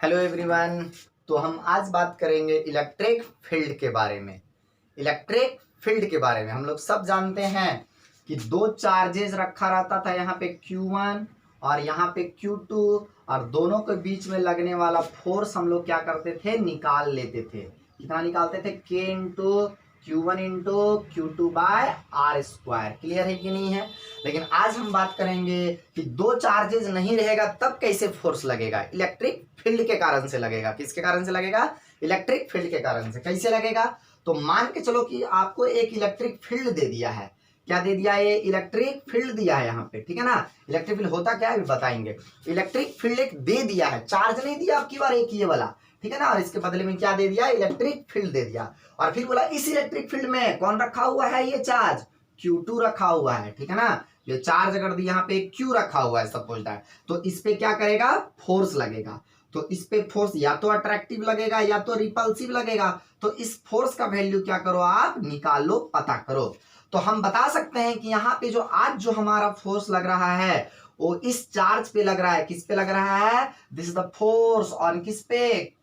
Hello everyone. तो हम आज बात करेंगे इलेक्ट्रिक फील्ड के बारे में। इलेक्ट्रिक फील्ड के बारे में हम लोग सब जानते हैं कि दो चार्जेस रखा रहता था, यहाँ पे Q1 और यहाँ पे Q2, और दोनों के बीच में लगने वाला फोर्स हम लोग क्या करते थे, निकाल लेते थे। कितना निकालते थे, K into Q1 into Q2 by R square. Clear है कि नहीं है? लेकिन आज हम बात करेंगे कि दो चार्जेस नहीं रहेगा तब कैसे फोर्स लगेगा। इलेक्ट्रिक फील्ड के कारण से लगेगा। किसके कारण से लगेगा? इलेक्ट्रिक फील्ड के कारण से। कैसे लगेगा? तो मान के चलो कि आपको एक इलेक्ट्रिक फील्ड दे दिया है। क्या दे दिया? ये इलेक्ट्रिक फील्ड दिया है यहाँ पे, ठीक है ना। इलेक्ट्रिक फील्ड होता क्या है अभी बताएंगे। इलेक्ट्रिक फील्ड एक दे दिया है, चार्ज नहीं दिया आपकी बार, एक ये वाला, ठीक है ना। और इसके बदले में क्या दे दिया? इलेक्ट्रिक फील्ड दे दिया। और फिर बोला इस इलेक्ट्रिक फील्ड में कौन रखा हुआ है? ये चार्ज Q2 रखा हुआ है, ठीक है ना। ये चार्ज अगर यहाँ पे Q रखा हुआ है सपोज दैट, तो इस पे क्या करेगा? फोर्स लगेगा। तो इस पे फोर्स या तो अट्रैक्टिव लगेगा या तो रिपल्सिव लगेगा। तो इस फोर्स का वैल्यू क्या करो, आप निकालो, पता करो। तो हम बता सकते हैं कि यहाँ पे जो आज जो हमारा फोर्स लग रहा है वो इस चार्ज पे लग रहा है। किस पे लग रहा है? This is the force on किस पे?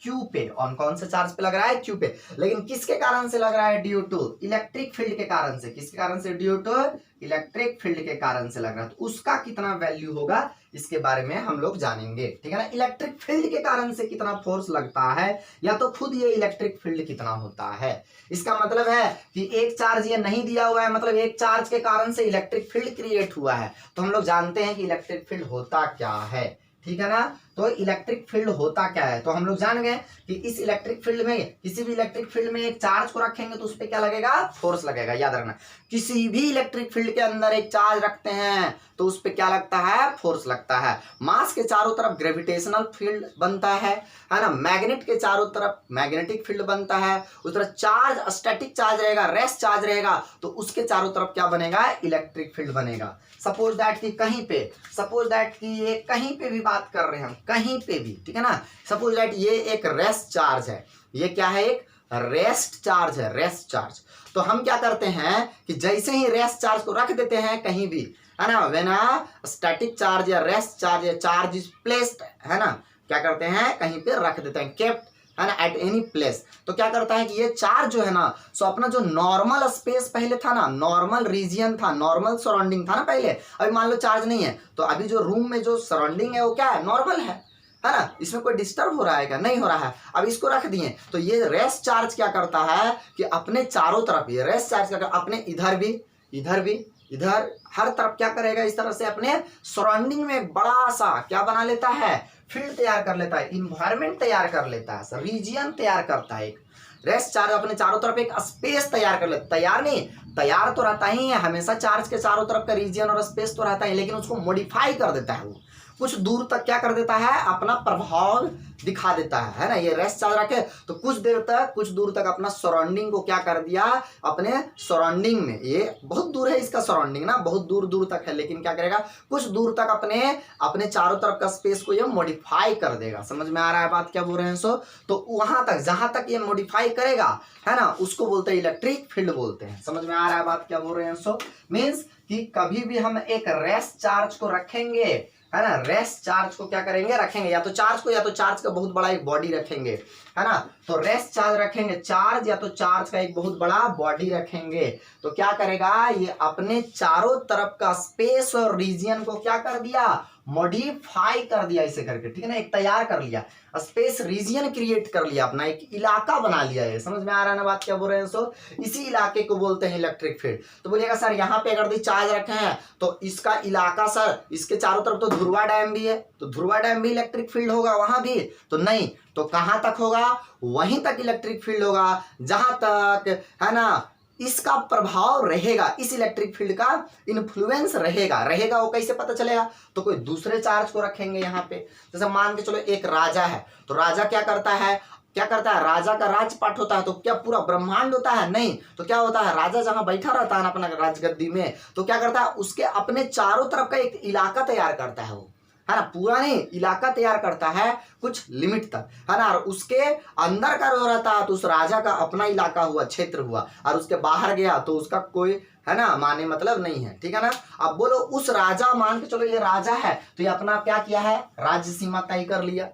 Q पे। ऑन कौन से चार्ज पे लग रहा है? Q पे। लेकिन किसके कारण से लग रहा है? ड्यू टू इलेक्ट्रिक फील्ड के कारण से। किसके कारण से? ड्यू टू इलेक्ट्रिक फील्ड के कारण से लग रहा है। तो उसका कितना वैल्यू होगा इसके बारे में हम लोग जानेंगे, ठीक है ना। इलेक्ट्रिक फील्ड के कारण से कितना फोर्स लगता है, या तो खुद ये इलेक्ट्रिक फील्ड कितना होता है। इसका मतलब है कि एक चार्ज ये नहीं दिया हुआ है, मतलब एक चार्ज के कारण से इलेक्ट्रिक फील्ड क्रिएट हुआ है। तो हम लोग जानते हैं कि इलेक्ट्रिक फील्ड होता क्या है, ठीक है ना। तो इलेक्ट्रिक फील्ड होता क्या है, तो हम लोग जान गए कि इस इलेक्ट्रिक फील्ड में, किसी भी इलेक्ट्रिक फील्ड में एक चार्ज को रखेंगे तो उस पर क्या लगेगा? फोर्स लगेगा। याद रखना, किसी भी इलेक्ट्रिक फील्ड के अंदर एक चार्ज रखते हैं तो उस पर क्या लगता है? फोर्स लगता है। मास के चारों तरफ ग्रेविटेशनल फील्ड बनता है ना। मैग्नेट के चारों तरफ मैग्नेटिक फील्ड बनता है। उस तरह चार्ज, स्टैटिक चार्ज रहेगा, रेस्ट चार्ज रहेगा, तो उसके चारों तरफ क्या बनेगा? इलेक्ट्रिक फील्ड बनेगा। सपोज दैट कि कहीं पे, सपोज दैट कि ये कहीं पे भी बात कर रहे हैं हम, कहीं पे भी, ठीक है ना। सपोज दैट ये एक रेस्ट चार्ज है। ये क्या है? एक रेस्ट चार्ज है, रेस्ट चार्ज। तो हम क्या करते हैं कि जैसे ही रेस्ट चार्ज को रख देते हैं कहीं भी, है ना, व्हेन अ स्टैटिक चार्ज या रेस्ट चार्ज या चार्ज इज प्लेस्ड, है ना, क्या करते हैं? कहीं पे रख देते हैं, केप्ट, है ना, एट एनी प्लेस। तो क्या करता है कि ये चार्ज जो है ना, सो अपना जो नॉर्मल स्पेस पहले था ना, नॉर्मल रीजियन था, नॉर्मल सराउंडिंग था ना पहले, अभी मान लो चार्ज नहीं है, तो अभी जो रूम में जो सराउंडिंग है वो क्या है? नॉर्मल है ना। इसमें कोई डिस्टर्ब हो रहा है क्या? नहीं हो रहा है। अब इसको रख दिए तो ये रेस्ट चार्ज क्या करता है कि अपने चारों तरफ, ये रेस्ट चार्ज क्या करता है? अपने इधर भी, इधर भी, इधर, हर तरफ क्या करेगा? इस तरह से अपने सराउंडिंग में एक बड़ा सा क्या बना लेता है? फील्ड तैयार कर लेता है, इन्वायरमेंट तैयार कर लेता है, रीजियन तैयार करता है। एक रेस्ट चार्ज अपने चारों तरफ एक स्पेस तैयार कर लेता है। तैयार नहीं, तैयार तो रहता ही है हमेशा, चार्ज के चारों तरफ का रीजियन और स्पेस तो रहता है, लेकिन उसको मॉडिफाई कर देता है। वो कुछ दूर तक क्या कर देता है? अपना प्रभाव दिखा देता है ना। ये रेस्ट चार्ज रखे तो कुछ देर तक, कुछ दूर तक अपना सराउंडिंग को क्या कर दिया? अपने सराउंडिंग में, ये बहुत दूर है इसका सराउंडिंग ना, बहुत दूर दूर तक है, लेकिन क्या करेगा? कुछ दूर तक अपने अपने चारों तरफ का स्पेस को ये मॉडिफाई कर देगा। समझ में आ रहा है बात क्या बोल रहे हैं? सो तो वहां तक, जहां तक ये मॉडिफाई करेगा, है ना, उसको बोलते हैं इलेक्ट्रिक फील्ड बोलते हैं। समझ में आ रहा है बात क्या बोल रहे हैं? सो मीन्स कि कभी भी हम एक रेस्ट चार्ज को रखेंगे, है ना, रेस्ट चार्ज को क्या करेंगे? रखेंगे, या तो चार्ज को, या तो चार्ज का बहुत बड़ा एक बॉडी रखेंगे, है ना। तो रेस्ट चार्ज रखेंगे, चार्ज या तो चार्ज का एक बहुत बड़ा बॉडी रखेंगे, तो क्या करेगा? ये अपने चारों तरफ का स्पेस और रीजियन को क्या कर दिया? मॉडिफाई कर दिया इसे करके, ठीक है ना। एक तैयार कर लिया, स्पेस रीजियन क्रिएट कर लिया, अपना एक इलाका बना लिया है। समझ में आ रहा है ना बात क्या बोल रहे हैं? सो इसी इलाके को बोलते हैं इलेक्ट्रिक फील्ड। तो बोलिएगा सर यहाँ पे अगर चार्ज रखे हैं तो इसका इलाका, सर इसके चारों तरफ तो ध्रुवा डैम भी है, तो ध्रुवा डैम भी इलेक्ट्रिक फील्ड होगा वहां भी? तो नहीं, तो कहां तक होगा? वहीं तक इलेक्ट्रिक फील्ड होगा जहां तक, है ना, इसका प्रभाव रहेगा, इस इलेक्ट्रिक फील्ड का इन्फ्लुएंस रहेगा। रहेगा वो कैसे पता चलेगा? तो कोई दूसरे चार्ज को रखेंगे यहाँ पे। जैसे मान के चलो एक राजा है, तो राजा क्या करता है? क्या करता है? राजा का राजपाट होता है, तो क्या पूरा ब्रह्मांड होता है? नहीं। तो क्या होता है? राजा जहां बैठा रहता है ना अपना राजगद्दी में, तो क्या करता है? उसके अपने चारों तरफ का एक इलाका तैयार करता है वो, है ना, पूरा नहीं, इलाका तैयार करता है कुछ लिमिट तक, है ना। और उसके अंदर का जो रहता है तो उस राजा का अपना इलाका हुआ, क्षेत्र हुआ, और उसके बाहर गया तो उसका कोई, है ना, माने मतलब नहीं है, ठीक है ना। अब बोलो उस राजा, मान के चलो ये राजा है, तो ये अपना क्या किया है? राज्य सीमा तय कर लिया,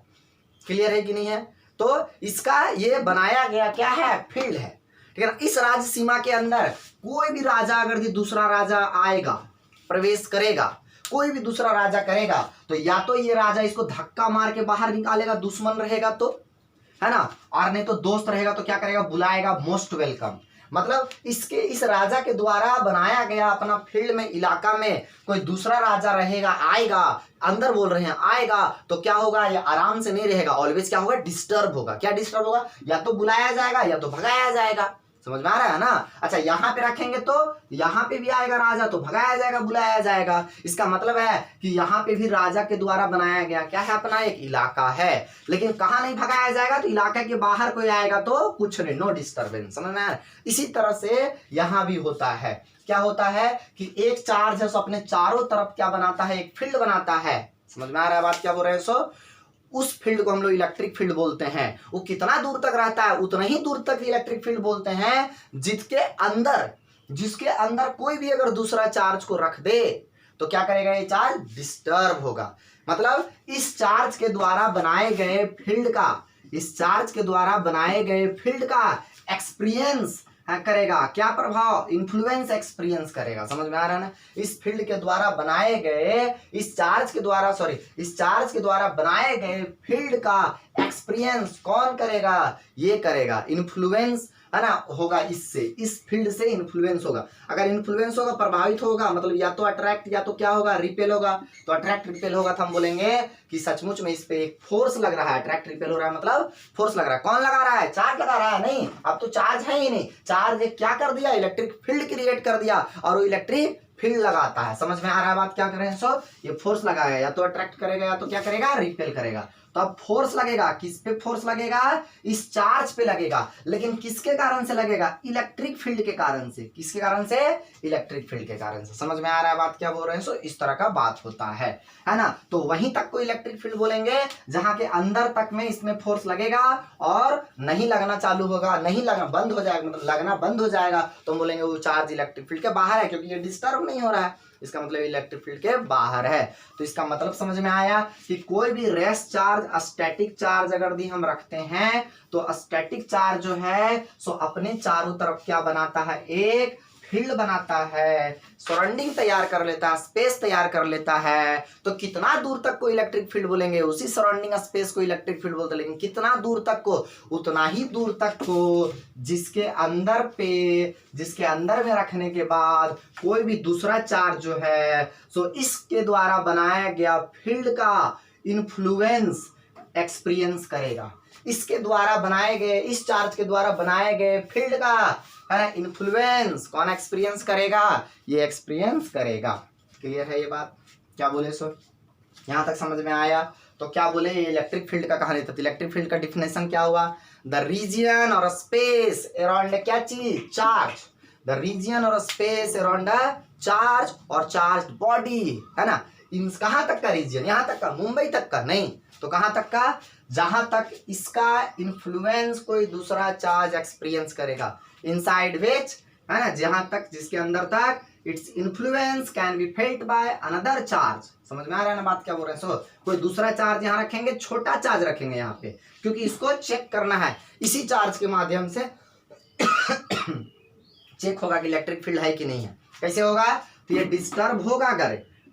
क्लियर है कि नहीं है? तो इसका ये बनाया गया क्या है, फील्ड है, ठीक है ना। इस राज्य सीमा के अंदर कोई भी राजा अगर दूसरा राजा आएगा, प्रवेश करेगा, कोई भी दूसरा राजा करेगा, तो या तो ये राजा इसको धक्का मार के बाहर निकालेगा, दुश्मन रहेगा तो, है ना, और नहीं तो दोस्त रहेगा तो क्या करेगा, बुलाएगा, मोस्ट वेलकम। मतलब इसके इस राजा के द्वारा बनाया गया अपना फील्ड में, इलाका में कोई दूसरा राजा रहेगा, आएगा, अंदर बोल रहे हैं आएगा, तो क्या होगा, ये आराम से नहीं रहेगा, ऑलवेज क्या होगा, डिस्टर्ब होगा। क्या डिस्टर्ब होगा, या तो बुलाया जाएगा या तो भगाया जाएगा। समझ में आ रहा है ना। अच्छा, यहाँ पे रखेंगे तो यहाँ पे भी आएगा राजा तो भगाया जाएगा, बुलाया जाएगा। इसका मतलब है कि यहाँ पे भी राजा के द्वारा बनाया गया क्या है, अपना एक इलाका है। लेकिन कहाँ नहीं भगाया जाएगा, तो इलाके के बाहर कोई आएगा तो कुछ नहीं, नो डिस्टर्बेंस। समझ में आ रहा है। इसी तरह से यहाँ भी होता है। क्या होता है कि एक चार्ज है सो अपने चारों तरफ क्या बनाता है, एक फील्ड बनाता है। समझ में आ रहा है बात क्या बोल रहे हैं। सो उस फील्ड को हम लोग इलेक्ट्रिक फील्ड बोलते हैं। वो कितना दूर तक रहता है, उतना ही दूर तक इलेक्ट्रिक फील्ड बोलते हैं जिसके अंदर कोई भी अगर दूसरा चार्ज को रख दे तो क्या करेगा, ये चार्ज डिस्टर्ब होगा। मतलब इस चार्ज के द्वारा बनाए गए फील्ड का एक्सपीरियंस करेगा, क्या प्रभाव, इन्फ्लुएंस एक्सपीरियंस करेगा। समझ में आ रहा है ना। इस फील्ड के द्वारा बनाए गए इस चार्ज के द्वारा बनाए गए फील्ड का एक्सपीरियंस कौन करेगा, ये करेगा, इन्फ्लुएंस, है ना, होगा इससे, इस फील्ड से इन्फ्लुएंस होगा। अगर इन्फ्लुएंस होगा, प्रभावित होगा, मतलब या तो अट्रैक्ट या तो क्या होगा, रिपेल होगा। तो अट्रैक्ट रिपेल होगा तो हम बोलेंगे कि सचमुच में इस पे एक फोर्स लग रहा है। अट्रैक्ट रिपेल हो रहा है मतलब फोर्स लग रहा है। कौन लगा रहा है, चार्ज लगा रहा है। नहीं, अब तो चार्ज है ही नहीं, चार्ज एक क्या कर दिया, इलेक्ट्रिक फील्ड क्रिएट कर दिया, और वो इलेक्ट्रिक फील्ड लगाता है। समझ में आ रहा है बात क्या कर रहे हैं। सो ये फोर्स लगाएगा, या तो अट्रैक्ट करेगा या तो क्या करेगा, रिपेल करेगा। तो अब फोर्स लगेगा, किस पे फोर्स लगेगा, इस चार्ज पे लगेगा। लेकिन किसके कारण से लगेगा, इलेक्ट्रिक फील्ड के कारण से। किसके कारण से, इलेक्ट्रिक फील्ड के कारण से। समझ में आ रहा है बात क्या बोल रहे हैं। सो इस तरह का बात होता है ना। तो वहीं तक को इलेक्ट्रिक फील्ड बोलेंगे जहां के अंदर तक में इसमें फोर्स लगेगा और नहीं लगना चालू होगा, नहीं लगना बंद हो जाएगा, मतलब लगना बंद हो जाएगा, तो बोलेंगे वो चार्ज इलेक्ट्रिक फील्ड के बाहर है, क्योंकि ये डिस्टर्ब नहीं हो रहा है। इसका मतलब इलेक्ट्रिक फील्ड के बाहर है। तो इसका मतलब समझ में आया कि कोई भी रेस्ट चार्ज, स्टैटिक चार्ज अगर दी हम रखते हैं तो स्टैटिक चार्ज जो है सो अपने चारों तरफ क्या बनाता है, एक फील्ड बनाता है, सराउंडिंग तैयार कर लेता है, स्पेस तैयार कर लेता है। तो कितना दूर तक को इलेक्ट्रिक फील्ड बोलेंगे, उसी सराउंडिंग स्पेस को इलेक्ट्रिक फील्ड बोलते हैं। लेकिन कितना दूर तक को, उतना ही दूर तक को जिसके अंदर में रखने के बाद कोई भी दूसरा चार्ज जो है सो इसके द्वारा बनाया गया फील्ड का इन्फ्लुएंस एक्सपीरियंस करेगा। इसके द्वारा बनाए गए, इस चार्ज के द्वारा बनाए गए फील्ड का इन्फ्लुएंस कौन एक्सपीरियंस करेगा, ये एक्सपीरियंस करेगा। क्लियर है ये बात क्या बोले। सो यहां तक समझ में आया। तो क्या बोले, ये इलेक्ट्रिक फील्ड का कहानी था। इलेक्ट्रिक फील्ड का डिफिनेशन क्या हुआ, द रीजन और स्पेस अराउंड क्या चीज, चार्ज। द रीजन और स्पेस अराउंड चार्ज और चार्ज बॉडी, है ना। इन कहां तक का रीजन, यहां तक का, मुंबई तक का नहीं, तो कहां तक का, जहां तक इसका इन्फ्लुएंस कोई दूसरा चार्ज एक्सपीरियंस करेगा, इनसाइड विच, है ना, जहां तक, जिसके अंदर तक its influence can be felt by another charge. समझ में आ रहा है ना बात क्या बोल रहे हैं। सो कोई दूसरा चार्ज यहाँ रखेंगे, छोटा चार्ज रखेंगे यहाँ पे, क्योंकि इसको चेक करना है। इसी चार्ज के माध्यम से चेक होगा कि इलेक्ट्रिक फील्ड है कि नहीं है। कैसे होगा, तो ये डिस्टर्ब होगा।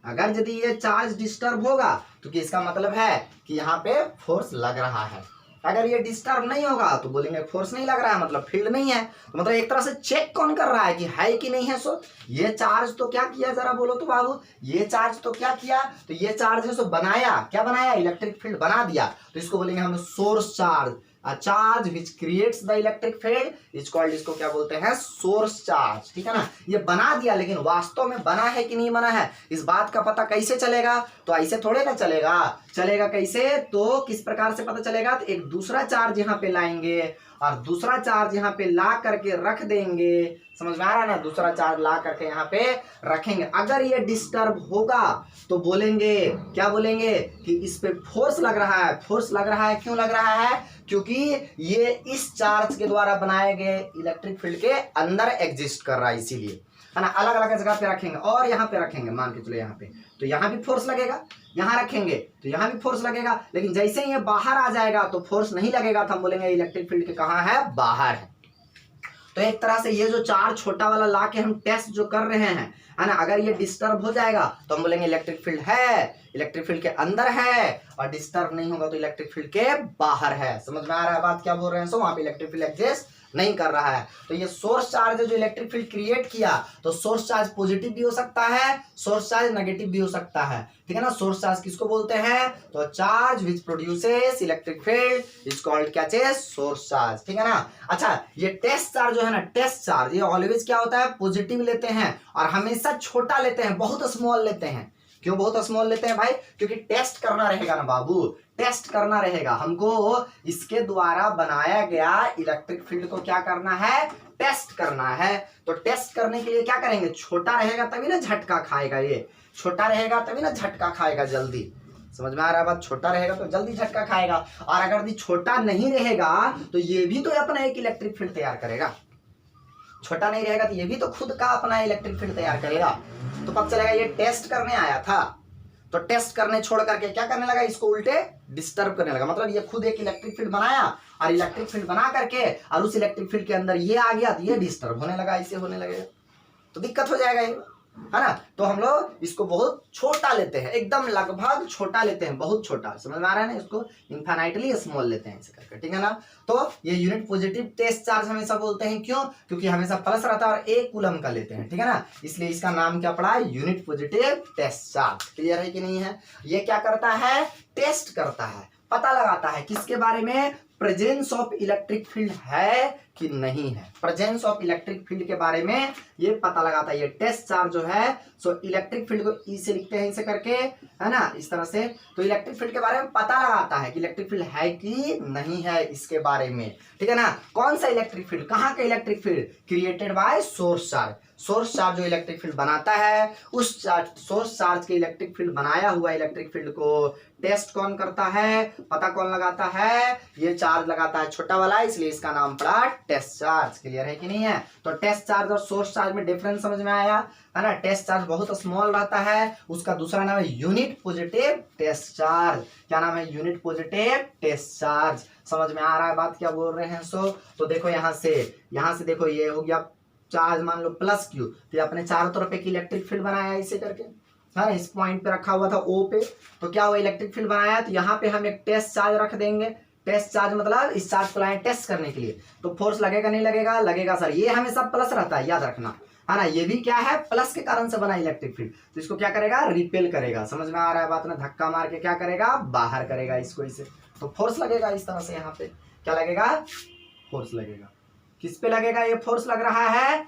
अगर यदि ये चार्ज डिस्टर्ब होगा तो इसका मतलब है कि यहाँ पे फोर्स लग रहा है। अगर ये डिस्टर्ब नहीं होगा तो बोलेंगे फोर्स नहीं लग रहा है, मतलब फील्ड नहीं है। तो मतलब एक तरह से चेक कौन कर रहा है कि है कि नहीं है। सो ये चार्ज तो क्या किया, जरा बोलो तो बाबू, ये चार्ज तो क्या किया, तो ये चार्ज है सो बनाया, क्या बनाया, इलेक्ट्रिक फील्ड बना दिया। तो इसको बोलेंगे हम source charge. A charge which creates the electric field is called, इसको क्या बोलते हैं, सोर्स चार्ज। ठीक है ना। ये बना दिया, लेकिन वास्तव में बना है कि नहीं बना है, इस बात का पता कैसे चलेगा, तो ऐसे थोड़े ना चलेगा कैसे, तो किस प्रकार से पता चलेगा, तो एक दूसरा चार्ज यहाँ पे लाएंगे और दूसरा चार्ज यहाँ पे ला करके रख देंगे। समझ में आ रहा है ना, दूसरा चार्ज ला करके यहाँ पे रखेंगे। अगर ये डिस्टर्ब होगा तो बोलेंगे, क्या बोलेंगे, कि इस पे फोर्स लग रहा है। फोर्स लग रहा है, क्यों लग रहा है, क्योंकि ये इस चार्ज के द्वारा बनाए गए इलेक्ट्रिक फील्ड के अंदर एग्जिस्ट कर रहा है, इसीलिए। है ना, अलग अलग जगह पे रखेंगे और यहाँ पे रखेंगे, मान के चलो यहाँ पे, तो यहाँ भी फोर्स लगेगा, यहाँ रखेंगे तो यहाँ भी फोर्स लगेगा, लेकिन जैसे ही ये बाहर आ जाएगा तो फोर्स नहीं लगेगा, तो हम बोलेंगे इलेक्ट्रिक फील्ड के कहाँ है, बाहर है। तो एक तरह से ये जो चार्ज छोटा वाला ला के हम टेस्ट जो कर रहे हैं, है ना, अगर ये डिस्टर्ब हो जाएगा तो हम बोलेंगे इलेक्ट्रिक फील्ड है, इलेक्ट्रिक फील्ड के अंदर है, और डिस्टर्ब नहीं होगा तो इलेक्ट्रिक फील्ड के बाहर है। समझ में आ रहा है बात क्या बोल रहे हैं? सो वहां पे इलेक्ट्रिक फील्ड एग्जिस्ट नहीं कर रहा है। तो ये सोर्स चार्ज जो इलेक्ट्रिक फील्ड क्रिएट किया, तो सोर्स चार्ज पॉजिटिव भी हो सकता है, सोर्स चार्ज नेगेटिव भी हो सकता है, ठीक है ना। सोर्स चार्ज किसको बोलते हैं? तो charge which produces electric field is called क्या चीज? सोर्स चार्ज, ठीक है ना। अच्छा, ये टेस्ट चार्ज जो है ना, टेस्ट चार्ज ये ऑलवेज क्या होता है? पॉजिटिव लेते हैं और हमेशा छोटा लेते हैं, बहुत स्मॉल लेते हैं। क्यों बहुत स्मॉल लेते हैं भाई? क्योंकि टेस्ट करना रहेगा ना बाबू, टेस्ट करना रहेगा हमको, इसके द्वारा बनाया गया इलेक्ट्रिक फील्ड को क्या करना है? टेस्ट करना है। तो टेस्ट करने के लिए क्या करेंगे? छोटा रहेगा तभी ना झटका खाएगा, ये छोटा रहेगा तभी ना झटका खाएगा जल्दी। समझ में आ रहा है बात? छोटा रहेगा तो जल्दी झटका खाएगा, और अगर ये छोटा नहीं रहेगा तो ये भी तो अपना एक इलेक्ट्रिक फील्ड तैयार करेगा। छोटा नहीं रहेगा तो ये भी तो खुद का अपना इलेक्ट्रिक फील्ड तैयार करेगा। तो पता चलेगा ये टेस्ट करने आया था, तो टेस्ट करने छोड़ करके क्या करने लगा? इसको उल्टे डिस्टर्ब करने लगा। मतलब ये खुद एक इलेक्ट्रिक फील्ड बनाया, और इलेक्ट्रिक फील्ड बना करके और उस इलेक्ट्रिक फील्ड के अंदर ये आ गया तो ये डिस्टर्ब होने लगा, ऐसे होने लगेगा तो दिक्कत हो जाएगा ये, है ना। तो हम लोग इसको बहुत छोटा लेते हैं, एकदम लगभग छोटा लेते हैं, बहुत छोटा। समझ में आ रहा है ना? इसको इनफाइनाइटली स्मॉल लेते हैं ऐसे करके, ठीक है ना। तो ये यूनिट पॉजिटिव टेस्ट चार्ज हमेशा बोलते हैं, क्यों? क्योंकि हमेशा प्लस रहता है और 1 कूलम का लेते हैं, ठीक है ना। इसलिए इसका नाम क्या पड़ा? Unit positive test charge. Clear है कि नहीं है? ये क्या करता है? टेस्ट करता है, पता लगाता है किसके बारे में? प्रेजेंस ऑफ इलेक्ट्रिक फील्ड है कि नहीं है, प्रेजेंस ऑफ इलेक्ट्रिक फील्ड के बारे में ये पता लगाता है। ये टेस्ट चार्ज जो है सो इलेक्ट्रिक फील्ड को ई से लिखते हैं ऐसे करके, है ना, इस तरह से। तो इलेक्ट्रिक फील्ड के बारे में पता लगाता है कि इलेक्ट्रिक फील्ड है कि नहीं है इसके बारे में, ठीक है ना। कौन सा इलेक्ट्रिक फील्ड? कहाँ का electric field? Created by source charge. Source charge जो इलेक्ट्रिक फील्ड बनाता है, उस सोर्स चार्ज के इलेक्ट्रिक फील्ड बनाया हुआ इलेक्ट्रिक फील्ड को टेस्ट कौन करता है? पता कौन लगाता है? ये चार्ज लगाता है छोटा वाला, इसलिए इसका नाम पड़ा टेस्ट चार्ज। क्लियर है कि नहीं है? तो टेस्ट चार्ज और सोर्स चार्ज में डिफरेंस समझ में आया, है ना। टेस्ट चार्ज बहुत स्मॉल रहता है, उसका दूसरा नाम है यूनिट पॉजिटिव टेस्ट चार्ज। क्या नाम है? Unit positive test charge. समझ में आ रहा है बात क्या बोल रहे हैं? सो तो देखो यहाँ से देखो, ये हो गया चार्ज, मान लो प्लस क्यू, तो ये अपने चारों तरफ एक इलेक्ट्रिक फील्ड बनाया इसे करके, हाँ, इस पॉइंट पे रखा हुआ था O पे, तो क्या हुआ? इलेक्ट्रिक फील्ड बनाया, तो यहाँ पे हम एक टेस्ट चार्ज रख देंगे। टेस्ट चार्ज मतलब इस चार्ज को लाए टेस्ट करने के लिए, तो फोर्स लगेगा नहीं लगेगा? लगेगा सर। ये हमेशा प्लस रहता है, याद रखना, है ना। ये भी क्या है? प्लस के कारण से बना इलेक्ट्रिक फील्ड, तो इसको क्या करेगा? रिपेल करेगा। समझ में आ रहा है बात ना? धक्का मार के क्या करेगा? बाहर करेगा इसको, इसे, तो फोर्स लगेगा इस तरह से। यहाँ पे क्या लगेगा? फोर्स लगेगा। किस पे लगेगा? ये फोर्स लग रहा है,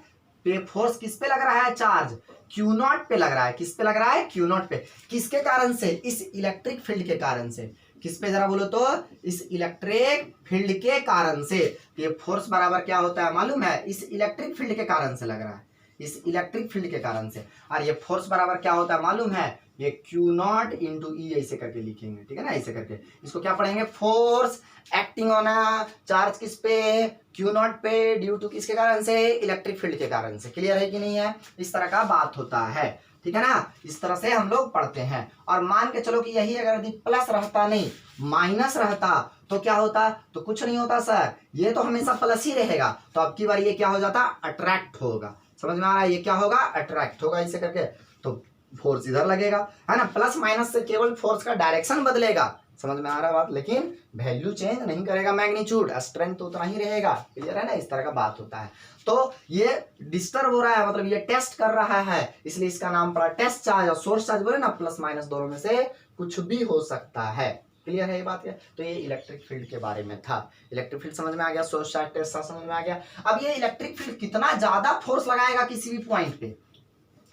पे फोर्स किस पे लग रहा है? चार्ज Q0 पे लग रहा है। किस पे लग रहा है? Q0 पे। किसके कारण से? इस इलेक्ट्रिक फील्ड के कारण से। किस पे जरा बोलो तो? इस इलेक्ट्रिक फील्ड के कारण से। ये फोर्स बराबर क्या होता है मालूम है? इस इलेक्ट्रिक फील्ड के कारण से लग रहा है, इस इलेक्ट्रिक फील्ड के कारण से। और ये फोर्स बराबर क्या होता है मालूम है? ये Q0 इंटू ई ऐसे करके लिखेंगे, ठीक है ना, ऐसे करके। इसको क्या पढ़ेंगे? Force acting on a charge किस पे? Q0 पे, ड्यू टू किसके कारण से? इलेक्ट्रिक फील्ड के कारण से। क्लियर है कि नहीं है? इस तरह का बात होता है, ठीक है ना। इस तरह से हम लोग पढ़ते हैं। और मान के चलो कि यही अगर यदि प्लस रहता नहीं माइनस रहता तो क्या होता? तो कुछ नहीं होता सर, ये तो हमेशा प्लस ही रहेगा। तो अब की बार ये क्या हो जाता? अट्रैक्ट होगा। समझ में आ रहा है? ये क्या होगा? अट्रैक्ट होगा इसे करके, तो फोर्स इधर लगेगा, है ना। प्लस माइनस से केवल फोर्स का डायरेक्शन बदलेगा। समझ में आ रहा है बात? लेकिन वैल्यू चेंज नहीं करेगा, मैग्नीट्यूड स्ट्रेंथ तो उतना ही रहेगा। क्लियर है ना? इस तरह का बात होता है। तो ये डिस्टर्ब हो रहा है, मतलब ये टेस्ट कर रहा है, इसलिए इसका नाम पड़ा टेस्ट चार्ज। और सोर्स चार्ज बोले ना, प्लस माइनस दोनों में से कुछ भी हो सकता है। क्लियर है ये बात? है तो ये इलेक्ट्रिक फील्ड के बारे में था। इलेक्ट्रिक फील्ड समझ में आ गया, सोर्स चार्ज टेस्ट चार्ज समझ में आ गया। अब ये इलेक्ट्रिक फील्ड कितना ज्यादा फोर्स लगाएगा किसी भी पॉइंट पे,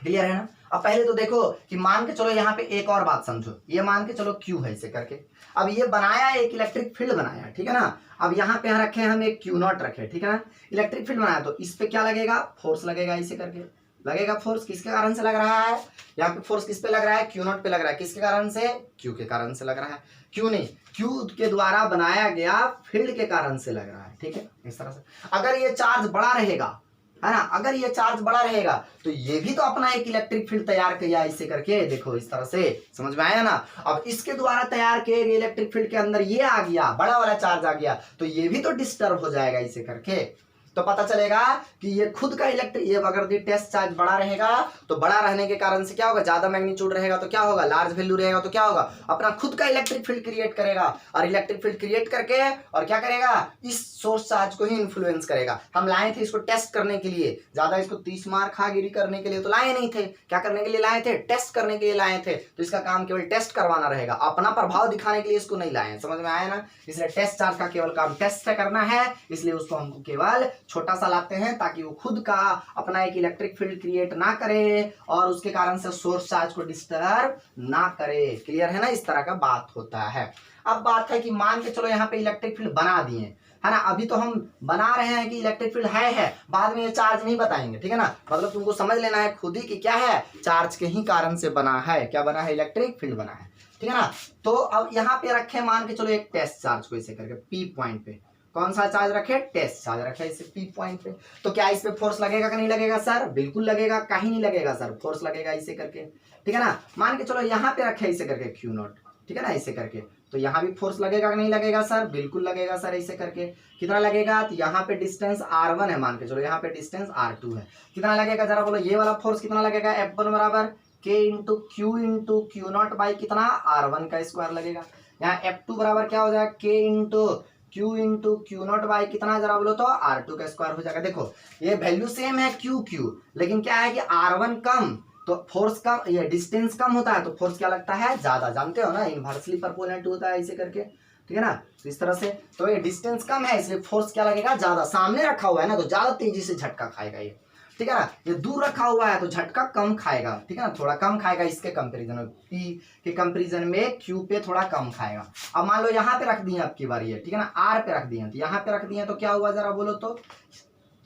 क्लियर है ना। अब पहले तो देखो कि मान के चलो, यहाँ पे एक और बात समझो, ये मान के चलो Q है इसे करके। अब ये बनाया, एक इलेक्ट्रिक फील्ड बनाया, ठीक है ना। अब यहाँ पे रखे हम एक Q0 रखे, ठीक है ना। इलेक्ट्रिक फील्ड बनाया तो इस पे क्या लगेगा? फोर्स लगेगा इसे करके, लगेगा फोर्स। किसके कारण से लग रहा है? यहाँ पे फोर्स किस पे लग रहा है? Q0 पे लग रहा है। किसके कारण से? Q के कारण से लग रहा है। Q नहीं, Q के द्वारा बनाया गया फील्ड के कारण से लग रहा है, ठीक है। इस तरह से अगर ये चार्ज बड़ा रहेगा, है ना। अगर ये चार्ज बड़ा रहेगा तो ये भी तो अपना एक इलेक्ट्रिक फील्ड तैयार किया इसे करके, देखो इस तरह से, समझ में आया ना। अब इसके द्वारा तैयार किए गए इलेक्ट्रिक फील्ड के अंदर ये आ गया, बड़ा वाला चार्ज आ गया, तो ये भी तो डिस्टर्ब हो जाएगा इसे करके। तो पता चलेगा कि ये खुद का इलेक्ट्रिक, ये अगर टेस्ट चार्ज बड़ा रहेगा तो बड़ा रहने के कारण से क्या होगा, ज्यादा मैग्नीट्यूड रहेगा तो क्या होगा, लार्ज वैल्यू रहेगा तो क्या होगा, अपना खुद का इलेक्ट्रिक फील्ड क्रिएट करेगा, और इलेक्ट्रिक फील्ड क्रिएट करके और क्या करेगा, इस सोर्स चार्ज को ही इन्फ्लुएंस करेगा। हम लाए थे इसको टेस्ट करने के लिए, ज्यादा इसको 30 मार खागिरी करने के लिए तो लाए नहीं थे, क्या करने के लिए लाए थे, टेस्ट करने के लिए लाए थे। तो इसका काम केवल टेस्ट करवाना रहेगा, अपना प्रभाव दिखाने के लिए इसको नहीं लाए, समझ में आया ना। इसलिए टेस्ट चार्ज का केवल काम टेस्ट करना है, इसलिए उसको हमको केवल छोटा सा लाते हैं ताकि वो खुद का अपना एक इलेक्ट्रिक फील्ड क्रिएट ना करे और उसके कारण से सोर्स चार्ज को डिस्टर्ब ना करे। क्लियर है ना, इस तरह का बात होता है। अब बात है कि मान के चलो यहाँ पे इलेक्ट्रिक फील्ड बना दिए, है ना, अभी तो हम बना रहे हैं कि इलेक्ट्रिक फील्ड है, बाद में ये चार्ज नहीं बताएंगे, ठीक है ना। मतलब तुमको समझ लेना है खुद ही कि क्या है, चार्ज के ही कारण से बना है, क्या बना है, इलेक्ट्रिक फील्ड बना है, ठीक है ना। तो अब यहाँ पे रखे मान के चलो एक टेस्ट चार्ज को इसे करके पी पॉइंट पे, कौन सा चार्ज रखे, टेस्ट चार्ज रखे इसे पी पॉइंट पे। तो क्या इस पे फोर्स लगेगा कि नहीं लगेगा सर, बिल्कुल लगेगा, कहीं नहीं लगेगा सर, फोर्स लगेगा इसे करके, ठीक है ना। मान के चलो यहाँ पे रखे इसे करके क्यू नॉट, ठीक है ना, इसे करके, तो यहाँ भी फोर्स लगेगा कि नहीं लगेगा सर, बिल्कुल लगेगा सर, इसे करके। कितना लगेगा, तो यहाँ पे डिस्टेंस r1 है, मान के चलो यहाँ पे डिस्टेंस r2 है, कितना लगेगा जरा बोलो, ये वाला फोर्स कितना लगेगा, F1 बराबर k into Q not by कितना r1 का स्क्वायर लगेगा। यहाँ F2 बराबर क्या हो जाएगा, k into Q not by कितना जरा बोलो तो R2 का स्क्वायर हो जाएगा। देखो ये वैल्यू सेम है क्यू, लेकिन क्या है कि R1 कम तो फोर्स का, ये डिस्टेंस कम होता है तो फोर्स क्या लगता है, ज्यादा, जानते हो ना, इनवर्सली प्रोपोर्शनल होता है इसे करके, ठीक है ना। तो इस तरह से, तो ये डिस्टेंस कम है इसलिए फोर्स क्या लगेगा, ज्यादा, सामने रखा हुआ है ना तो ज्यादा तेजी से झटका खाएगा ये, ठीक है ना। ये दूर रखा हुआ है तो झटका कम खाएगा, ठीक है ना, थोड़ा कम खाएगा इसके कंपैरिजन में, पी के कंपैरिजन में क्यू पे थोड़ा कम खाएगा। अब मान लो यहाँ पे रख दिए आपकी बारी है, ठीक है ना, आर पे रख दिए, तो यहाँ पे रख दिए तो क्या हुआ जरा बोलो तो,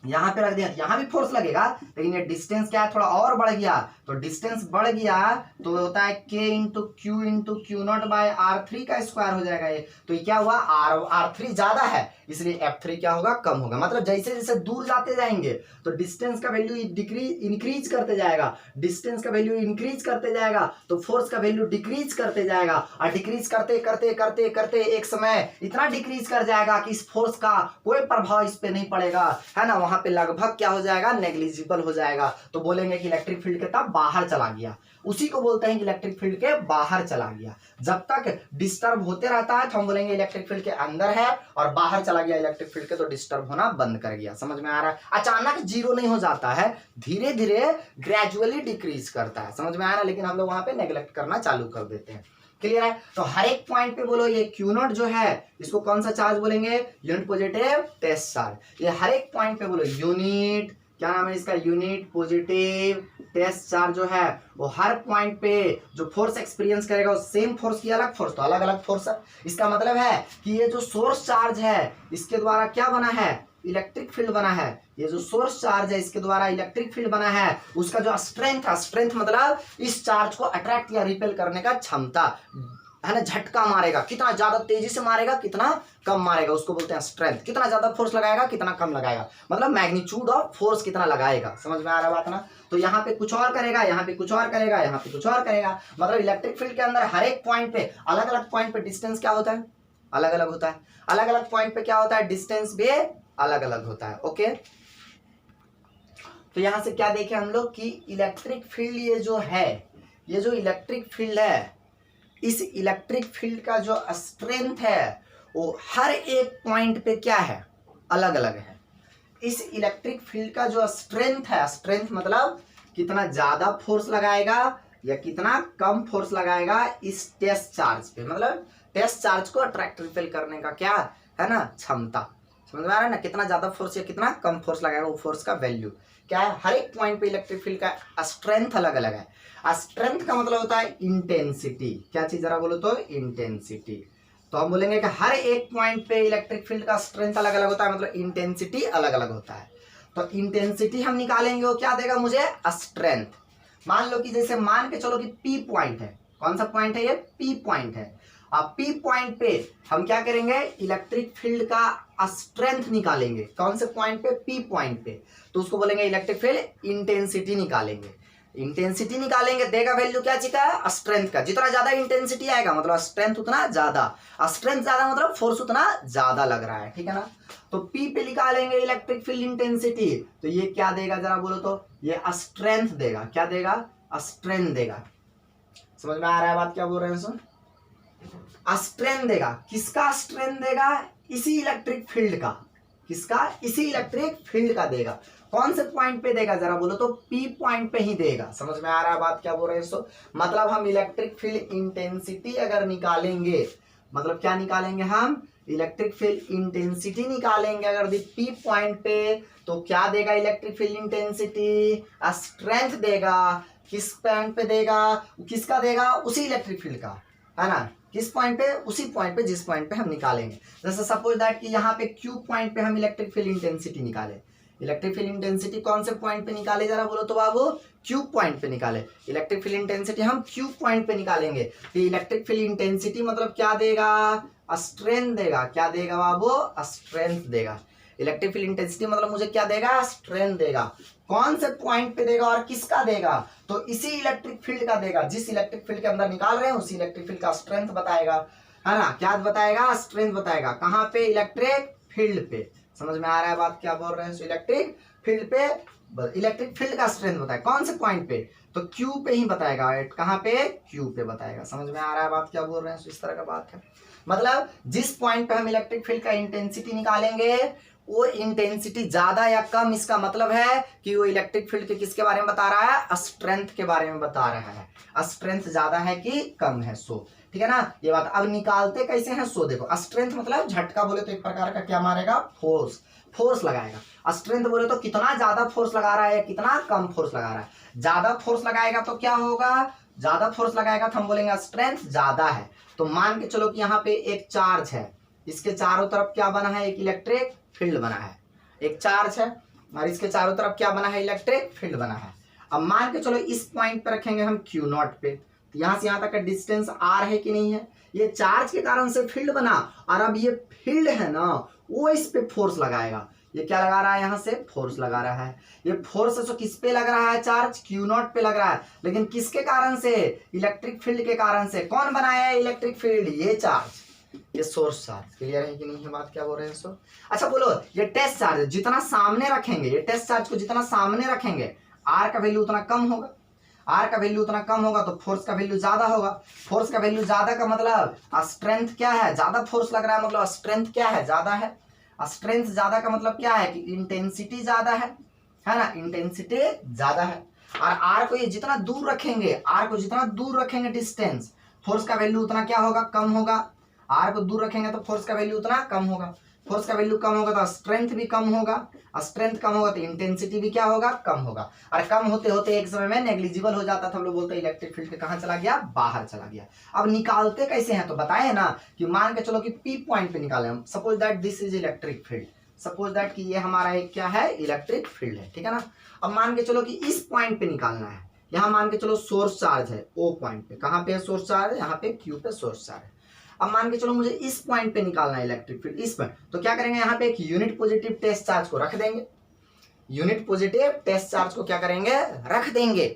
यहाँ पे रख दिया, यहाँ भी फोर्स लगेगा, लेकिन ये डिस्टेंस क्या है, थोड़ा और बढ़ गया, तो डिस्टेंस बढ़ गया तो होता है k into Q not by R3 का स्क्वायर हो जाएगा ये। तो ये क्या हुआ, R3 ज्यादा है इसलिए F3 क्या होगा, कम होगा। मतलब जैसे जैसे दूर जाते जाएंगे तो डिस्टेंस का वैल्यू इंक्रीज करते जाएगा, डिस्टेंस का वैल्यू इंक्रीज करते जाएगा तो फोर्स का वैल्यू डिक्रीज करते जाएगा, और डिक्रीज करते करते करते करते एक समय इतना डिक्रीज कर जाएगा कि इस फोर्स का कोई प्रभाव इस पे नहीं पड़ेगा, है ना, वहां पे लगभग क्या हो जाएगा, नेग्लिजिबल हो जाएगा। तो बोलेंगे कि इलेक्ट्रिक फील्ड के तब बाहर चला गया, उसी को बोलते हैं कि इलेक्ट्रिक फील्ड के बाहर चला गया। जब तक डिस्टर्ब होते रहता है तो हम बोलेंगे इलेक्ट्रिक फील्ड के अंदर है, और बाहर चला गया इलेक्ट्रिक फील्ड के तो डिस्टर्ब होना बंद कर गया। समझ में आ रहा है, अचानक जीरो नहीं हो जाता है, धीरे धीरे ग्रेजुअली डिक्रीज करता है, समझ में आ रहा है, लेकिन हम लोग वहां पे नेग्लेक्ट करना चालू कर देते हैं। क्लियर है। तो हर एक पॉइंट पे बोलो ये क्यू नॉट जो है इसको कौन सा चार्ज बोलेंगे, यूनिट पॉजिटिव टेस्ट चार्ज। ये हर एक पॉइंट पे बोलो यूनिट, क्या नाम है इसका, यूनिट पॉजिटिव टेस्ट चार्ज जो है वो हर पॉइंट पे जो फोर्स एक्सपीरियंस करेगा वो सेम फोर्स की अलग फोर्स, तो अलग अलग फोर्स है। इसका मतलब है कि ये जो सोर्स चार्ज है इसके द्वारा क्या बना है, इलेक्ट्रिक फील्ड बना है। ये जो सोर्स चार्ज है इसके द्वारा इलेक्ट्रिक फील्ड बना है, उसका जो स्ट्रेंथ है, स्ट्रेंथ मतलब इस चार्ज को अट्रैक्ट या रिपेल करने का क्षमता, है ना, झटका मारेगा, कितना ज्यादा तेजी से मारेगा कितना कम मारेगा, उसको बोलते हैं स्ट्रेंथ। कितना ज्यादा फोर्स लगाएगा कितना कम लगाएगा, मतलब मैग्नीट्यूड ऑफ फोर्स कितना लगाएगा। समझ में आ रहा बात ना। तो यहाँ पे कुछ और करेगा, यहाँ पे कुछ और करेगा, यहाँ पे कुछ और करेगा, मतलब इलेक्ट्रिक फील्ड के अंदर हर एक पॉइंट पे अलग अलग पॉइंट पे डिस्टेंस क्या होता है, अलग अलग होता है। अलग अलग पॉइंट पे क्या होता है, डिस्टेंस भी अलग अलग होता है। ओके, तो यहां से क्या देखें हम लोग कि इलेक्ट्रिक फील्ड ये जो है, ये जो इलेक्ट्रिक फील्ड है, इस इलेक्ट्रिक फील्ड का जो स्ट्रेंथ है वो हर एक पॉइंट पे क्या है, अलग अलग है। इस इलेक्ट्रिक फील्ड का जो स्ट्रेंथ है, स्ट्रेंथ मतलब कितना ज्यादा फोर्स लगाएगा या कितना कम फोर्स लगाएगा इस टेस्ट चार्ज पे, मतलब टेस्ट चार्ज को अट्रैक्ट रिपेल करने का क्या है ना, क्षमता। समझ में आ रहा है ना, कितना ज्यादा फोर्स या कितना कम फोर्स लगाएगा वो फोर्स का वैल्यू क्या है। हर एक पॉइंट पे इलेक्ट्रिक फील्ड का स्ट्रेंथ अलग अलग है। स्ट्रेंथ का मतलब होता है इंटेंसिटी, क्या चीज जरा बोलो तो, इंटेंसिटी। तो हम बोलेंगे कि हर एक पॉइंट पे इलेक्ट्रिक फील्ड का स्ट्रेंथ अलग अलग होता है, मतलब इंटेंसिटी अलग अलग होता है। तो इंटेंसिटी हम निकालेंगे वो क्या देगा मुझे, स्ट्रेंथ। मान लो कि जैसे मान के चलो कि पी पॉइंट है, कौन सा पॉइंट है ये, पी पॉइंट है, अब P पॉइंट पे हम क्या करेंगे, इलेक्ट्रिक फील्ड का स्ट्रेंथ निकालेंगे। कौन से पॉइंट पे, P पॉइंट पे, तो उसको बोलेंगे इलेक्ट्रिक फील्ड इंटेंसिटी निकालेंगे। इंटेंसिटी निकालेंगे, देगा वैल्यू क्या चीज़ का, स्ट्रेंथ का। जितना ज्यादा इंटेंसिटी आएगा मतलब स्ट्रेंथ उतना ज्यादा, स्ट्रेंथ ज्यादा मतलब फोर्स उतना ज्यादा लग रहा है, ठीक है ना। तो P पे निकालेंगे इलेक्ट्रिक फील्ड इंटेंसिटी, तो ये क्या देगा जरा बोलो तो, ये स्ट्रेंथ देगा। क्या देगा, स्ट्रेंथ देगा। समझ में आ रहा है बात क्या बोल रहे हैं सुन, स्ट्रेंथ देगा। किसका स्ट्रेंथ देगा, इसी इलेक्ट्रिक फील्ड का। किसका, इसी इलेक्ट्रिक फील्ड का देगा। कौन से पॉइंट पे देगा जरा बोलो तो, P पॉइंट पे ही देगा। समझ में आ रहा है बात क्या बोल रहे हैं सो, मतलब हम इलेक्ट्रिक फील्ड इंटेंसिटी अगर निकालेंगे, मतलब क्या निकालेंगे हम, इलेक्ट्रिक फील्ड इंटेंसिटी निकालेंगे अगर दी P पॉइंट पे, तो क्या देगा इलेक्ट्रिक फील्ड इंटेंसिटी, स्ट्रेंथ देगा। किस पॉइंट पे देगा, किसका देगा, उसी इलेक्ट्रिक फील्ड का, है ना। किस पॉइंट पे, उसी पॉइंट पे जिस पॉइंट पे हम निकालेंगे। जैसे सपोज दैट कि यहाँ पे Q पॉइंट पे हम इलेक्ट्रिक फील्ड इंटेंसिटी निकाले। इलेक्ट्रिक फील्ड इंटेंसिटी कौन से पॉइंट पे निकाले जरा बोलो तो बाबू, Q पॉइंट पे निकाले। इलेक्ट्रिक फील्ड इंटेंसिटी हम Q पॉइंट पे निकालेंगे, तो इलेक्ट्रिक फील्ड इंटेंसिटी मतलब क्या देगा, स्ट्रेंथ देगा। क्या देगा बाबू, स्ट्रेंथ देगा। इलेक्ट्रिक फील्ड इंटेंसिटी मतलब मुझे क्या देगा, स्ट्रेंथ देगा। कौन से पॉइंट पे देगा और किसका देगा, तो इसी इलेक्ट्रिक फील्ड का देगा। जिस इलेक्ट्रिक फील्ड के अंदर निकाल रहे हैं उसी इलेक्ट्रिक फील्ड का स्ट्रेंथ बताएगा, है ना। क्या बताएगा, स्ट्रेंथ बताएगा। कहाँ पे, इलेक्ट्रिक फील्ड पे। समझ में आ रहा है बात क्या बोल रहे हैं, इलेक्ट्रिक फील्ड पे इलेक्ट्रिक फील्ड का स्ट्रेंथ बताएगा। कौन से पॉइंट पे, तो Q पे ही बताएगा। कहाँ पे, Q पे बताएगा। समझ में आ रहा है बात क्या बोल रहे हैं, इस तरह का बात है। मतलब जिस पॉइंट पे हम इलेक्ट्रिक फील्ड का इंटेंसिटी निकालेंगे वो इंटेंसिटी ज्यादा या कम, इसका मतलब है कि वो इलेक्ट्रिक फील्ड के किसके बारे में बता रहा है, स्ट्रेंथ के बारे में बता रहा है। स्ट्रेंथ ज्यादा है कि कम है, सो ठीक है ना ये बात। अब निकालते कैसे हैं, सो देखो। स्ट्रेंथ मतलब झटका बोले तो एक प्रकार का क्या मारेगा, फोर्स, फोर्स लगाएगा। स्ट्रेंथ बोले तो कितना ज्यादा फोर्स लगा रहा है, कितना कम फोर्स लगा रहा है। ज्यादा फोर्स लगाएगा तो क्या होगा, ज्यादा फोर्स लगाएगा तो हम बोलेंगे स्ट्रेंथ ज्यादा है। तो मान के चलो कि यहाँ पे एक चार्ज है, इसके चारों तरफ क्या बना है, एक इलेक्ट्रिक फील्ड बना है। एक चार्ज है और इसके चारों तरफ क्या बना है, इलेक्ट्रिक फील्ड बना है। अब मान के चलो इस पॉइंट पे रखेंगे हम Q0 पे, तो यहाँ से यहाँ तक का डिस्टेंस R है कि नहीं है, ये चार्ज के कारण से फील्ड बना। और अब ये फील्ड है ना, वो इस पे फोर्स लगाएगा। ये क्या लगा रहा है, यहाँ से फोर्स लगा रहा है। ये फोर्स तो किस पे लग रहा है, चार्ज Q0 पे लग रहा है, लेकिन किसके कारण से, इलेक्ट्रिक फील्ड के कारण से। कौन बनाया है इलेक्ट्रिक फील्ड, ये चार्ज, ये सोर्स चार्ज। क्लियर है कि नहीं है बात क्या बोल रहे हैं सो। अच्छा बोलो, ये टेस्ट चार्ज जितना सामने रखेंगे, ये टेस्ट चार्ज को जितना सामने रखेंगे, R का वैल्यू उतना कम होगा। R का वैल्यू उतना कम होगा तो फोर्स का वैल्यू ज्यादा होगा। फोर्स का वैल्यू ज्यादा का मतलब स्ट्रेंथ क्या है, ज्यादा फोर्स लग रहा है, मतलब स्ट्रेंथ क्या है, ज्यादा है। स्ट्रेंथ ज्यादा का मतलब क्या है कि इंटेंसिटी ज्यादा है ना, इंटेंसिटी ज्यादा है। और R को ये जितना दूर रखेंगे, R को जितना दूर रखेंगे डिस्टेंस, फोर्स का वैल्यू उतना क्या होगा, कम होगा। R को दूर रखेंगे तो फोर्स का वैल्यू उतना कम होगा। फोर्स का वैल्यू कम होगा तो स्ट्रेंथ भी कम होगा। स्ट्रेंथ कम होगा तो इंटेंसिटी भी क्या होगा, कम होगा। और कम होते होते एक समय में नेग्लिजिबल हो जाता था, हम लोग बोलते इलेक्ट्रिक फील्ड के कहाँ चला गया, बाहर चला गया। अब निकालते कैसे हैं, तो बताए ना कि मान के चलो कि P पॉइंट पे निकाले हम। Suppose that this is electric field, suppose that कि ये हमारा एक क्या है, इलेक्ट्रिक फील्ड है, ठीक है ना। अब मान के चलो कि इस पॉइंट पे निकालना है। यहाँ मान के चलो सोर्स चार्ज है O पॉइंट पे। कहाँ पे है सोर्स चार्ज, यहाँ पे Q पे सोर्स चार्ज है। अब मान के चलो मुझे इस पॉइंट पे निकालना है इलेक्ट्रिक फील्ड, इस पॉइंट, तो क्या करेंगे, यहाँ पे एक यूनिट पॉजिटिव टेस्ट चार्ज को रख देंगे। यूनिट पॉजिटिव टेस्ट चार्ज को क्या करेंगे, रख देंगे।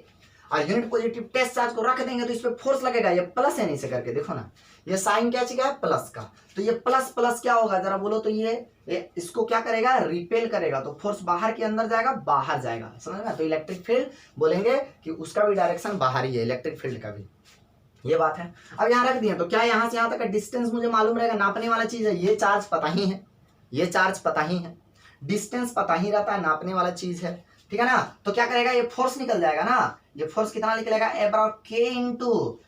और यूनिट पॉजिटिव टेस्ट चार्ज को रख देंगे तो इस पे फोर्स लगेगा। ये प्लस है नीचे करके देखो ना, ये साइन क्या चाहिए, प्लस का। तो ये प्लस प्लस क्या होगा जरा बोलो तो, ये इसको क्या करेगा, रिपेल करेगा। तो फोर्स बाहर के अंदर जाएगा, बाहर जाएगा, समझ में। तो इलेक्ट्रिक फील्ड बोलेंगे कि उसका भी डायरेक्शन बाहर ही है, इलेक्ट्रिक फील्ड का भी, ये बात है। अब यहाँ रख दिया तो क्या यहाँ से यहाँ तक का डिस्टेंस मुझे मालूम रहेगा, नापने वाला चीज है। ये चार्ज पता ही है, ये चार्ज पता ही है, डिस्टेंस पता ही रहता है, नापने वाला चीज है, ठीक है ना। तो क्या करेगा, ये फोर्स निकल जाएगा ना। ये फोर्स कितना निकलेगा, about K into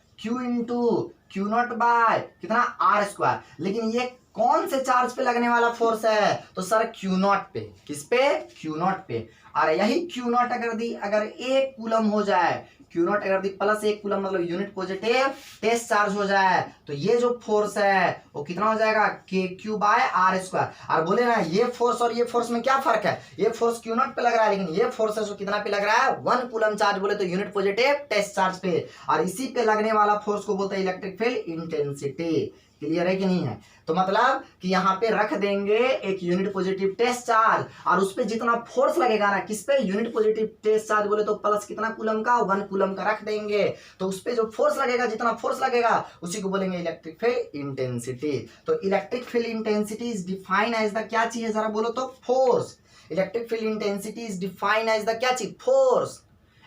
Q0 bye कितना R²। लेकिन ये कौन से चार्ज पे लगने वाला फोर्स है, तो सर Q0 पे। किस पे, Q0 पे। और यही Q0 अगर 1 कूलम हो जाए, क्यू नॉट अगर दी प्लस 1 कूलम मतलब यूनिट पॉजिटिव टेस्ट चार्ज हो जाए तो ये जो फोर्स है वो कितना हो जाएगा के क्यू बाय आर स्क्वायर। और बोले ना ये फोर्स और ये फोर्स में क्या फर्क है, ये फोर्स क्यू नॉट पे लग रहा है लेकिन ये फोर्स है जो कितना पे लग रहा है 1 कूलम चार्ज बोले तो यूनिट पॉजिटिव टेस्ट चार्ज पे, और इसी पे लगने वाला फोर्स को बोलते हैं इलेक्ट्रिक फील्ड इंटेंसिटी। क्लियर है कि नहीं है? तो मतलब कि यहाँ पे रख देंगे एक यूनिट पॉजिटिव टेस्ट चार्ज और उस पे जितना फोर्स लगेगा ना, किस पे, यूनिट पॉजिटिव टेस्ट चार्ज बोले तो प्लस कितना कूलम का 1 कूलम का रख देंगे, तो उस पे जो फोर्स लगेगा, जितना फोर्स लगेगा उसी को बोलेंगे इलेक्ट्रिक फील्ड इंटेंसिटी। तो electric field intensity is defined as the क्या चीज है जरा बोलो तो, force. Electric field intensity is defined as the क्या चीज, फोर्स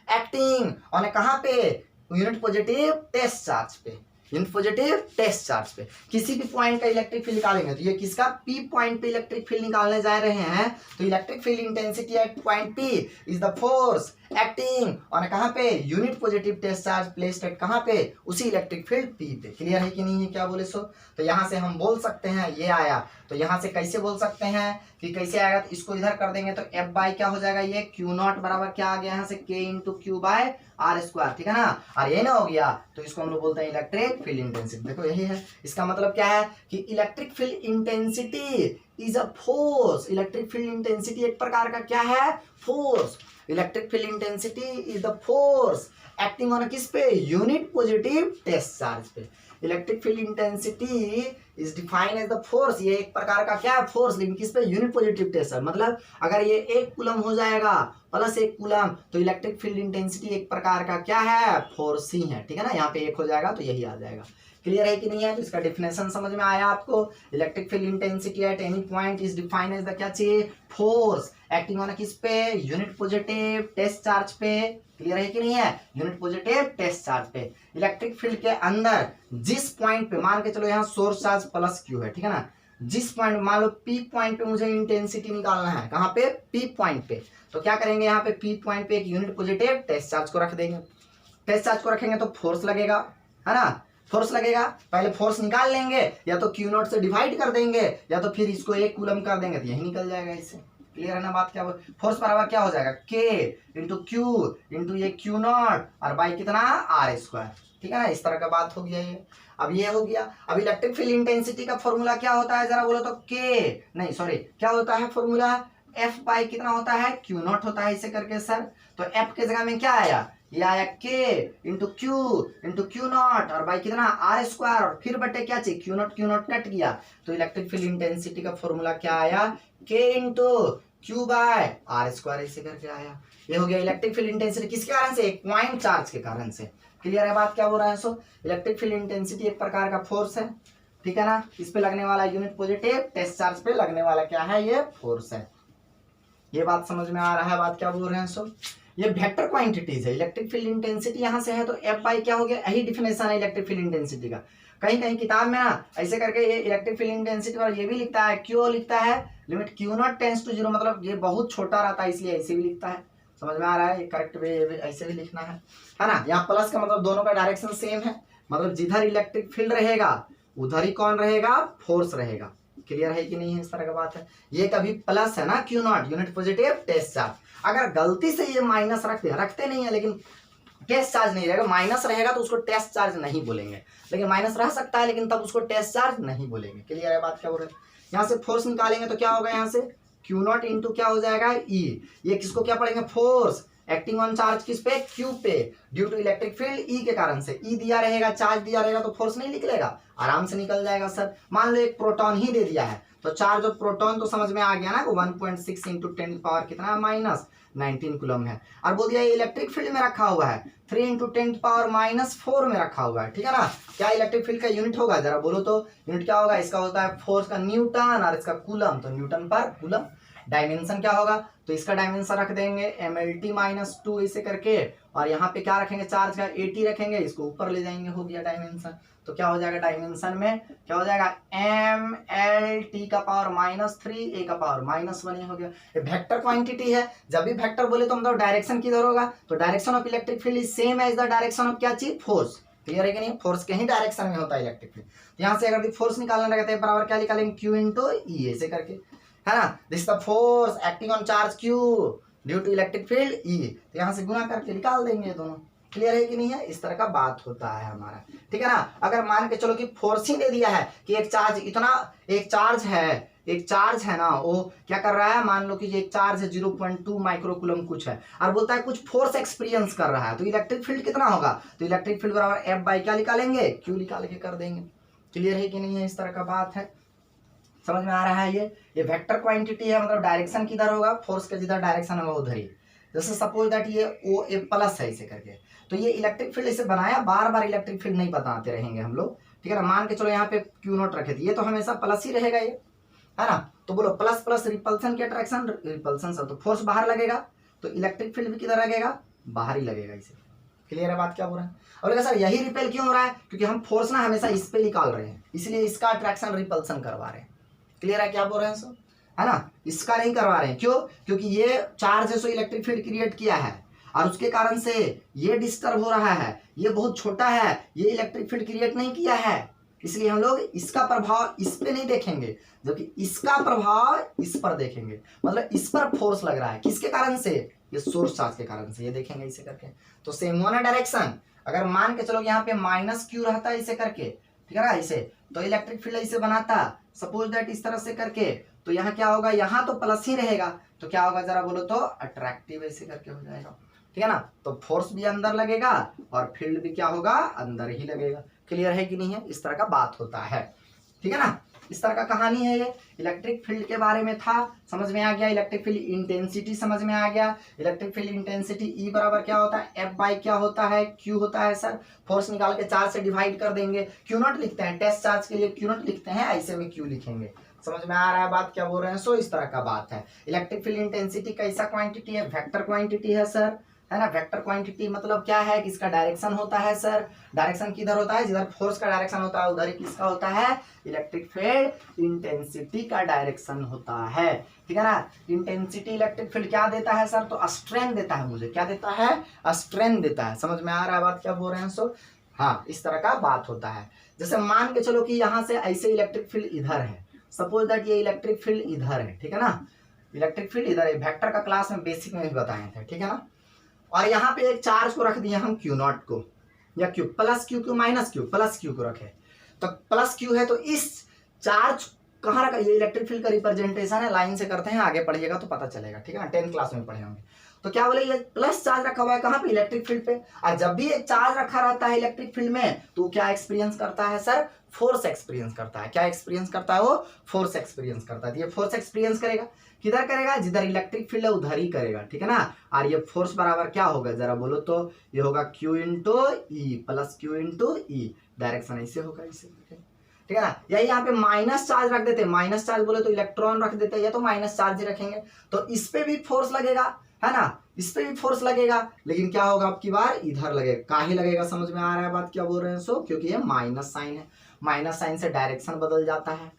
एक्टिंग ऑन कहां पे, यूनिट पॉजिटिव टेस्ट चार्ज पे, यूनिट पॉजिटिव टेस्ट चार्ज पे। किसी भी पॉइंट का इलेक्ट्रिक फील्ड निकालेंगे तो ये किसका, पी पॉइंट पे इलेक्ट्रिक फील्ड निकालने जा रहे हैं, तो electric field intensity at point P is the force acting on कहां पे, unit positive test charge placed at कहां पे, उसी इलेक्ट्रिक फील्ड पी पे। क्लियर है कि नहीं है, क्या बोले सो? तो यहां से हम बोल सकते हैं ये आया, तो यहां से कैसे बोल सकते हैं कि कैसे आएगा, तो इसको इधर कर देंगे तो एफ बाई क्या हो जाएगा, ये क्यू नॉट बराबर क्या आ गया यहाँ से, K into Q by R square, ठीक है ना। और ये ना हो गया तो इसको हम लोग बोलते हैं इलेक्ट्रिक फील्ड इंटेंसिटी। देखो यही है, इसका मतलब क्या है कि electric field intensity is a force. Electric field intensity एक प्रकार का क्या है, force. Electric field intensity is the force acting on किस पे, यूनिट पॉजिटिव टेस्ट चार्ज पे। Electric field intensity is defined as the force, ये एक प्रकार का क्या है, फोर्स, लेकिन किस पे, यूनिट पॉजिटिव टेस्ट चार्ज। मतलब अगर ये 1 कूलम हो जाएगा प्लस 1 कूलम तो इलेक्ट्रिक फील्ड इंटेंसिटी एक प्रकार का क्या है, फोर्स ही है, ठीक है ना। यहाँ पे 1 हो जाएगा तो यही आ जाएगा। क्लियर है कि नहीं है? तो इसका डिफिनेशन समझ में आया आपको। Electric field intensity at any point is defined as the क्या चाहिए, फोर्स एक्टिंग ऑन किस पे, यूनिट पॉजिटिव टेस्ट चार्ज पे। क्लियर है कि नहीं है, यूनिट पॉजिटिव टेस्ट चार्ज पे। इलेक्ट्रिक फील्ड के अंदर जिस पॉइंट पे, मान के चलो यहाँ सोर्स चार्ज प्लस क्यू है, ठीक है ना, जिस पॉइंट मान लो पी पॉइंट पे मुझे इंटेंसिटी निकालना है, कहाँ पे, पी पॉइंट पे, तो क्या करेंगे यहाँ पे पी पॉइंट पे एक यूनिट पॉजिटिव टेस्ट चार्ज को रख देंगे। टेस्ट चार्ज को रखेंगे तो फोर्स लगेगा, है ना, फोर्स लगेगा। पहले फोर्स निकाल लेंगे, या तो क्यू नॉट से डिवाइड कर देंगे या तो फिर इसको 1 कूलम कर देंगे तो यही निकल जाएगा इससे। क्लियर है ना बात, क्या फोर्स बराबर क्या हो जाएगा, के इंटू क्यू इंटू ये क्यू नॉट और बाई कितना आर स्क्वायर, ठीक है ना। इस तरह का बात हो गया ये। अब ये हो गया। अब इलेक्ट्रिक फील्ड इंटेंसिटी का फॉर्मूला क्या होता है जरा बोलो तो, के नहीं सॉरी क्या होता है फॉर्मूला, एफ बाई कितना होता है, क्यू नॉट होता है, इसे करके सर। तो एफ के जगह में क्या आया, ये आया के इंटू क्यू नॉट और बाई कितना आर स्क्वायर, और फिर बटे क्या चाहिए, क्यू नॉट कट गया, तो इलेक्ट्रिक फील्ड इंटेंसिटी का फॉर्मूला क्या आया, K into Q by R square, इसे करके आया। ये हो गया इलेक्ट्रिक फील्ड इंटेंसिटी किसके कारण से, एक पॉइंट चार्ज के कारण से। क्लियर है बात, क्या हो रहा है। सो इलेक्ट्रिक फील्ड इंटेंसिटी एक प्रकार का फोर्स है, ठीक है ना। इस पे लगने वाला यूनिट पॉजिटिव टेस्ट चार्ज पे लगने वाला क्या है, ये फोर्स है। ये बात समझ में आ रहा है, बात क्या बोल रहे हैं। सो ये वेक्टर क्वांटिटीज है। इलेक्ट्रिक फील्ड इंटेंसिटी यहाँ से है तो एफ बाई क्या हो गया, यही डिफिनेशन है इलेक्ट्रिक फील्ड इंटेंसिटी का। कहीं कहीं किताब में ना ऐसे करके ये इलेक्ट्रिक फील्ड इंटेंसिटी और ये भी लिखता है, क्यू लिखता है limit Q not tends to 0, मतलब ये बहुत छोटा रहता है इसलिए ऐसे भी लिखता है। समझ में आ रहा है, ये करेक्ट वे ऐसे भी लिखना है ना। यहाँ प्लस का मतलब दोनों का डायरेक्शन सेम है, मतलब जिधर इलेक्ट्रिक फील्ड रहेगा उधर ही कौन रहेगा, फोर्स रहेगा। क्लियर है कि नहीं है, इस तरह का बात है। ये कभी प्लस है ना, Q not unit positive test charge, अगर गलती से ये माइनस रखते नहीं है लेकिन टेस्ट चार्ज नहीं रहेगा, माइनस रहेगा तो उसको टेस्ट चार्ज नहीं बोलेंगे, लेकिन माइनस रह सकता है लेकिन तब उसको टेस्ट चार्ज नहीं बोलेंगे। क्लियर है बात, क्या बोल रहे हैं। यहाँ से फोर्स निकालेंगे तो क्या होगा, यहाँ से क्यू नॉट इंटू क्या हो जाएगा, ई। ये किसको क्या पढ़ेंगे, फोर्स एक्टिंग ऑन चार्ज किस पे, क्यू पे, due to electric field E के कारण से। ई दिया रहेगा, चार्ज दिया रहेगा तो फोर्स नहीं निकलेगा, आराम से निकल जाएगा सर। मान लो एक प्रोटॉन ही दे दिया है तो चार्ज ऑफ प्रोटॉन तो समझ में आ गया ना, 1.6 इंटू 10 पावर कितना माइनस 19 कूलम है। और बोल दिया इलेक्ट्रिक फील्ड में रखा हुआ है 3 इंटू 10 पावर माइनस 4 में रखा हुआ है, ठीक है ना। क्या इलेक्ट्रिक फील्ड का यूनिट होगा जरा बोलो तो, यूनिट क्या होगा, इसका होता है फोर्स का न्यूटन और इसका कूलम, तो न्यूटन पर कूलम। डायमेंशन क्या होगा, तो इसका डायमेंशन रख देंगे MLT-2 इसे करके, और यहाँ पे क्या रखेंगे, चार्ज का 80 रखेंगे, इसको ऊपर ले जाएंगे, हो गया डायमेंशन। तो क्या हो जाएगा डायमेंशन में, क्या हो जाएगा MLT का पावर -3 A का पावर -1 हो गया। ये वेक्टर क्वांटिटी है, जब भी वेक्टर बोले तो मतलब डायरेक्शन किधर होगा, तो direction of electric field is same as the direction of क्या चीज, फोर्स। क्लियर है कि नहीं, फोर्स के ही डायरेक्शन में होता है इलेक्ट्रिक फील्ड। तो यहाँ से अगर फोर्स निकालना रहता है बराबर क्या निकालेंगे, Q इंटू ई ऐसे करके, है ना। This the force acting on charge Q due to electric field E, तो यहाँ से गुना करके निकाल देंगे दोनों। क्लियर है कि नहीं है? इस तरह का बात होता है हमारा, ठीक है ना। अगर मान के चलो कि फोर्स ही दे दिया है कि एक चार्ज इतना, एक चार्ज है ना, वो क्या कर रहा है, मान लो कि एक चार्ज है 0.2 माइक्रोकूलम कुछ है, और बोलता है कुछ फोर्स एक्सपीरियंस कर रहा है, तो इलेक्ट्रिक फील्ड कितना होगा, तो इलेक्ट्रिक फील्ड बराबर एफ बाई क्या निकालेंगे, क्यू निकाल के कर देंगे। क्लियर है कि नहीं है? इस तरह का बात है, समझ में आ रहा है? ये वेक्टर क्वांटिटी है, मतलब डायरेक्शन किधर होगा, फोर्स का जिधर डायरेक्शन होगा उधर ही। जैसे सपोज दैट ये ओ ए प्लस है इसे करके, तो ये इलेक्ट्रिक फील्ड इसे बनाया, बार बार इलेक्ट्रिक फील्ड नहीं बताते रहेंगे हम लोग, ठीक है ना। मान के चलो यहाँ पे क्यू नॉट रखे थे, ये तो हमेशा प्लस ही रहेगा, ये है ना। तो बोलो प्लस प्लस रिपल्सन की अट्रैक्शन, रिपल्सन सब, तो फोर्स बाहर लगेगा, तो इलेक्ट्रिक फील्ड भी किधर लगेगा, बाहर ही लगेगा इसे। क्लियर है बात क्या हो रहा है? और सर यही रिपेल क्यों हो रहा है, क्योंकि हम फोर्स ना हमेशा इस पे निकाल रहे हैं, इसलिए इसका अट्रैक्शन रिपल्सन करवा रहे हैं। क्लियर है क्या बोल रहे हैं सर, है ना। इसका नहीं करवा रहे हैं, क्यों, क्योंकि ये चार्ज है सो इलेक्ट्रिक फील्ड क्रिएट किया है, और उसके कारण से ये डिस्टर्ब हो रहा है, ये बहुत छोटा है, ये इलेक्ट्रिक फील्ड क्रिएट नहीं किया है, इसलिए हम लोग इसका प्रभाव इस पे नहीं देखेंगे, जबकि इसका प्रभाव इस पर देखेंगे। मतलब इस पर फोर्स लग रहा है, किसके कारण से, ये सोर्स चार्ज के कारण से, ये देखेंगे इसे करके। तो सेम हुआ ना डायरेक्शन। अगर मान के चलो यहाँ पे माइनस क्यू रहता है इसे करके, ठीक है ना, इसे तो इलेक्ट्रिक फील्ड इसे बनाता, सपोज दैट इस तरह से करके, तो यहाँ क्या होगा, यहाँ तो प्लस ही रहेगा, तो क्या होगा जरा बोलो तो, अट्रैक्टिव ऐसे करके हो जाएगा, ठीक है ना। तो फोर्स भी अंदर लगेगा और फील्ड भी क्या होगा, अंदर ही लगेगा। क्लियर है कि नहीं है? इस तरह का बात होता है, ठीक है ना। इस तरह का कहानी है, ये इलेक्ट्रिक फील्ड के बारे में था, समझ में आ गया। इलेक्ट्रिक फील्ड इंटेंसिटी समझ में आ गया। इलेक्ट्रिक फील्ड इंटेंसिटी ई बराबर क्या होता है, एफ बाई क्या होता है, क्यू होता है सर। फोर्स निकाल के चार्ज से डिवाइड कर देंगे, क्यू नॉट लिखते हैं, टेस्ट चार्ज के लिए क्यू नॉट लिखते हैं, ऐसे में क्यू लिखेंगे। समझ में आ रहा है बात क्या बोल रहे हैं? सो इस तरह का बात है। इलेक्ट्रिक फील्ड इंटेंसिटी कैसा क्वांटिटी है, वेक्टर क्वांटिटी है सर, है ना। वेक्टर क्वांटिटी मतलब क्या है कि इसका डायरेक्शन होता है सर, डायरेक्शन किधर होता है, जिधर फोर्स का डायरेक्शन होता है उधर ही किसका होता है, इलेक्ट्रिक फील्ड इंटेंसिटी का डायरेक्शन होता है, ठीक है ना। इंटेंसिटी इलेक्ट्रिक फील्ड क्या देता है सर, तो स्ट्रेंथ देता है, मुझे क्या देता है, स्ट्रेंथ देता है। समझ में आ रहा है बात क्या बोल रहे हैं? सो हाँ, इस तरह का बात होता है। जैसे मान के चलो कि यहाँ से ऐसे इलेक्ट्रिक फील्ड इधर है, सपोज दैट ये इलेक्ट्रिक फील्ड इधर है, ठीक है ना, इलेक्ट्रिक फील्ड इधर है, वेक्टर का क्लास में बेसिक में भी बताए थे, ठीक है ना। और यहाँ पे एक चार्ज को रख दिया हम क्यू नॉट को, या Q plus Q Q minus Q, plus Q को रखे, तो प्लस क्यू है, तो इस चार्ज कहाँ रखा, ये इलेक्ट्रिक फील्ड का रिप्रेजेंटेशन है, लाइन से करते हैं, आगे पढ़िएगा तो पता चलेगा, ठीक है ना, 10th क्लास में पढ़े होंगे। तो क्या बोले, ये प्लस चार्ज रखा हुआ है कहाँ पे, इलेक्ट्रिक फील्ड पे, और जब भी एक चार्ज रखा रहता है इलेक्ट्रिक फील्ड में, तो क्या एक्सपीरियंस करता है सर, फोर्स एक्सपीरियंस करता है। क्या एक्सपीरियंस करता है वो, फोर्स एक्सपीरियंस करता है। ये फोर्स एक्सपीरियंस करेगा, किधर करेगा, जिधर इलेक्ट्रिक फील्ड है उधर ही करेगा, ठीक है ना। और ये फोर्स बराबर क्या होगा जरा बोलो तो, ये होगा Q into E plus Q into E, direction ऐसे होगा, इसे ठीक है ना। यही यहाँ पे माइनस चार्ज रख देते, माइनस चार्ज बोले तो इलेक्ट्रॉन रख देते, या तो माइनस चार्ज ही रखेंगे, तो इस पे भी फोर्स लगेगा, है ना, इस पे भी फोर्स लगेगा, लेकिन क्या होगा अब की बार, इधर लगेगा। काहे लगेगा, समझ में आ रहा है बात क्या बोल रहे हैं? सो क्योंकि ये माइनस साइन है, माइनस साइन से डायरेक्शन बदल जाता है।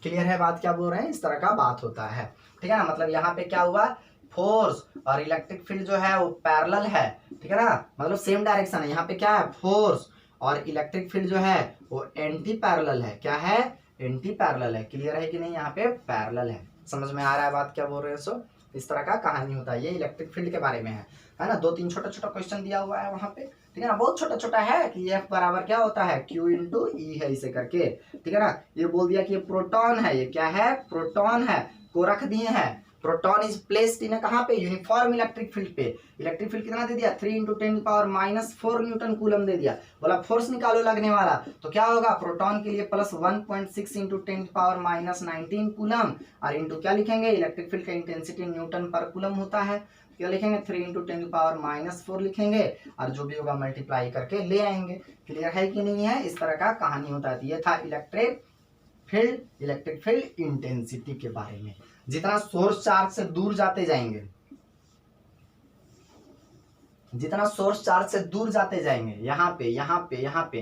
क्लियर है बात क्या बोल रहे हैं? इस तरह का बात होता है, ठीक है ना। मतलब यहाँ पे क्या हुआ, फोर्स और इलेक्ट्रिक फील्ड जो है वो पैरेलल है, ठीक है ना, मतलब सेम डायरेक्शन है। यहाँ पे क्या है, फोर्स और इलेक्ट्रिक फील्ड जो है वो एंटी पैरेलल है, क्या है, एंटी पैरेलल है। क्लियर है कि नहीं, यहाँ पे पैरेलल है। समझ में आ रहा है बात क्या बोल रहे हैं? सो इस तरह का कहानी होता है, ये इलेक्ट्रिक फील्ड के बारे में है ना। 2-3 छोटा छोटा क्वेश्चन दिया हुआ है वहां पे, ठीक है ना, बहुत छोटा छोटा है कि एफ बराबर क्या होता है, क्यू इंटू ई है इसे करके, ठीक है ना। ये बोल दिया कि ये प्रोटॉन है, ये क्या है, प्रोटॉन है, को रख दिए हैं, प्रोटॉन इज प्लेस्ड इन कहाँ पे, यूनिफॉर्म इलेक्ट्रिक फील्ड पे। इलेक्ट्रिक फील्ड कितना दे दिया, 3 × 10⁻⁻⁴ न्यूटन कूलम दे दिया। बोला फोर्स निकालो लगने वाला, तो क्या होगा, प्रोटॉन के लिए प्लस 1.6 × 10⁻⁻19 कूलम, और इंटू क्या लिखेंगे, इलेक्ट्रिक फील्ड का इंटेंसिटी न्यूटन पर कूलम होता है, क्या लिखेंगे, 3 × 10⁻⁻4 लिखेंगे, और जो भी होगा मल्टीप्लाई करके ले आएंगे। क्लियर है कि नहीं है? इस तरह का कहानी होता है। ये था इलेक्ट्रिक फील्ड इंटेंसिटी के बारे में। जितना सोर्स चार्ज से दूर जाते जाएंगे, जितना सोर्स चार्ज से दूर जाते जाएंगे, यहाँ पे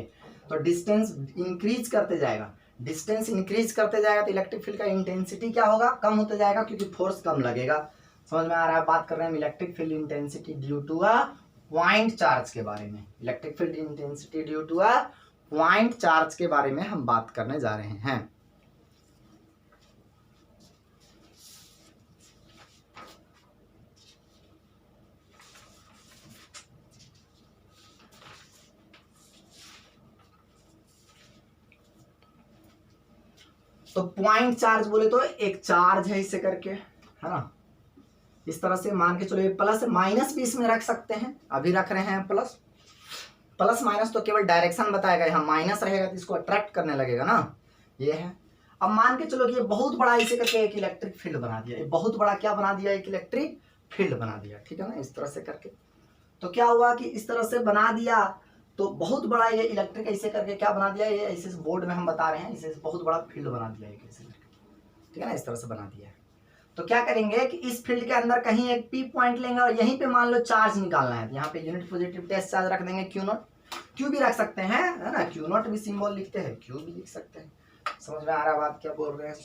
तो डिस्टेंस इंक्रीज करते जाएगा, डिस्टेंस इंक्रीज करते जाएगा, तो इलेक्ट्रिक फील्ड का इंटेंसिटी क्या होगा, कम होते जाएगा, क्योंकि फोर्स कम लगेगा। समझ में आ रहा है? बात कर रहे हैं electric field intensity due to a point charge के बारे में। Electric field intensity due to a point charge के बारे में हम बात करने जा रहे हैं। तो पॉइंट चार्ज बोले तो एक चार्ज है इसे करके, है ना। इस तरह से मान के चलो ये प्लस माइनस भी इसमें रख सकते हैं, अभी रख रहे हैं प्लस। प्लस माइनस तो केवल डायरेक्शन बताएगा, यहाँ माइनस रहेगा तो इसको अट्रैक्ट करने लगेगा ना, ये है। अब मान के चलो कि ये बहुत बड़ा इसे करके एक इलेक्ट्रिक फील्ड बना दिया, ये बहुत बड़ा क्या बना दिया, एक इलेक्ट्रिक फील्ड बना दिया, ठीक है ना, इस तरह से करके। तो क्या हुआ कि इस तरह से बना दिया, तो बहुत बड़ा ये इलेक्ट्रिक ऐसे करके क्या बना दिया, ये ऐसे बोर्ड में हम बता रहे हैं, इसे बहुत बड़ा फील्ड बना दिया एक ऐसे करके, ठीक है ना, इस तरह से बना दिया है। तो क्या करेंगे कि इस फील्ड के अंदर कहीं एक पी पॉइंट लेंगे और यहीं पे मान लो चार्ज निकालना है, यहाँ पे यूनिट पॉजिटिव टेस्ट चार्ज रख देंगे क्यू नॉट, क्यू भी रख सकते हैं, है ना, क्यू नॉट भी सिंबल लिखते हैं, क्यू भी लिख सकते हैं। समझ में आ रहा है बात क्या बोल रहे हैं,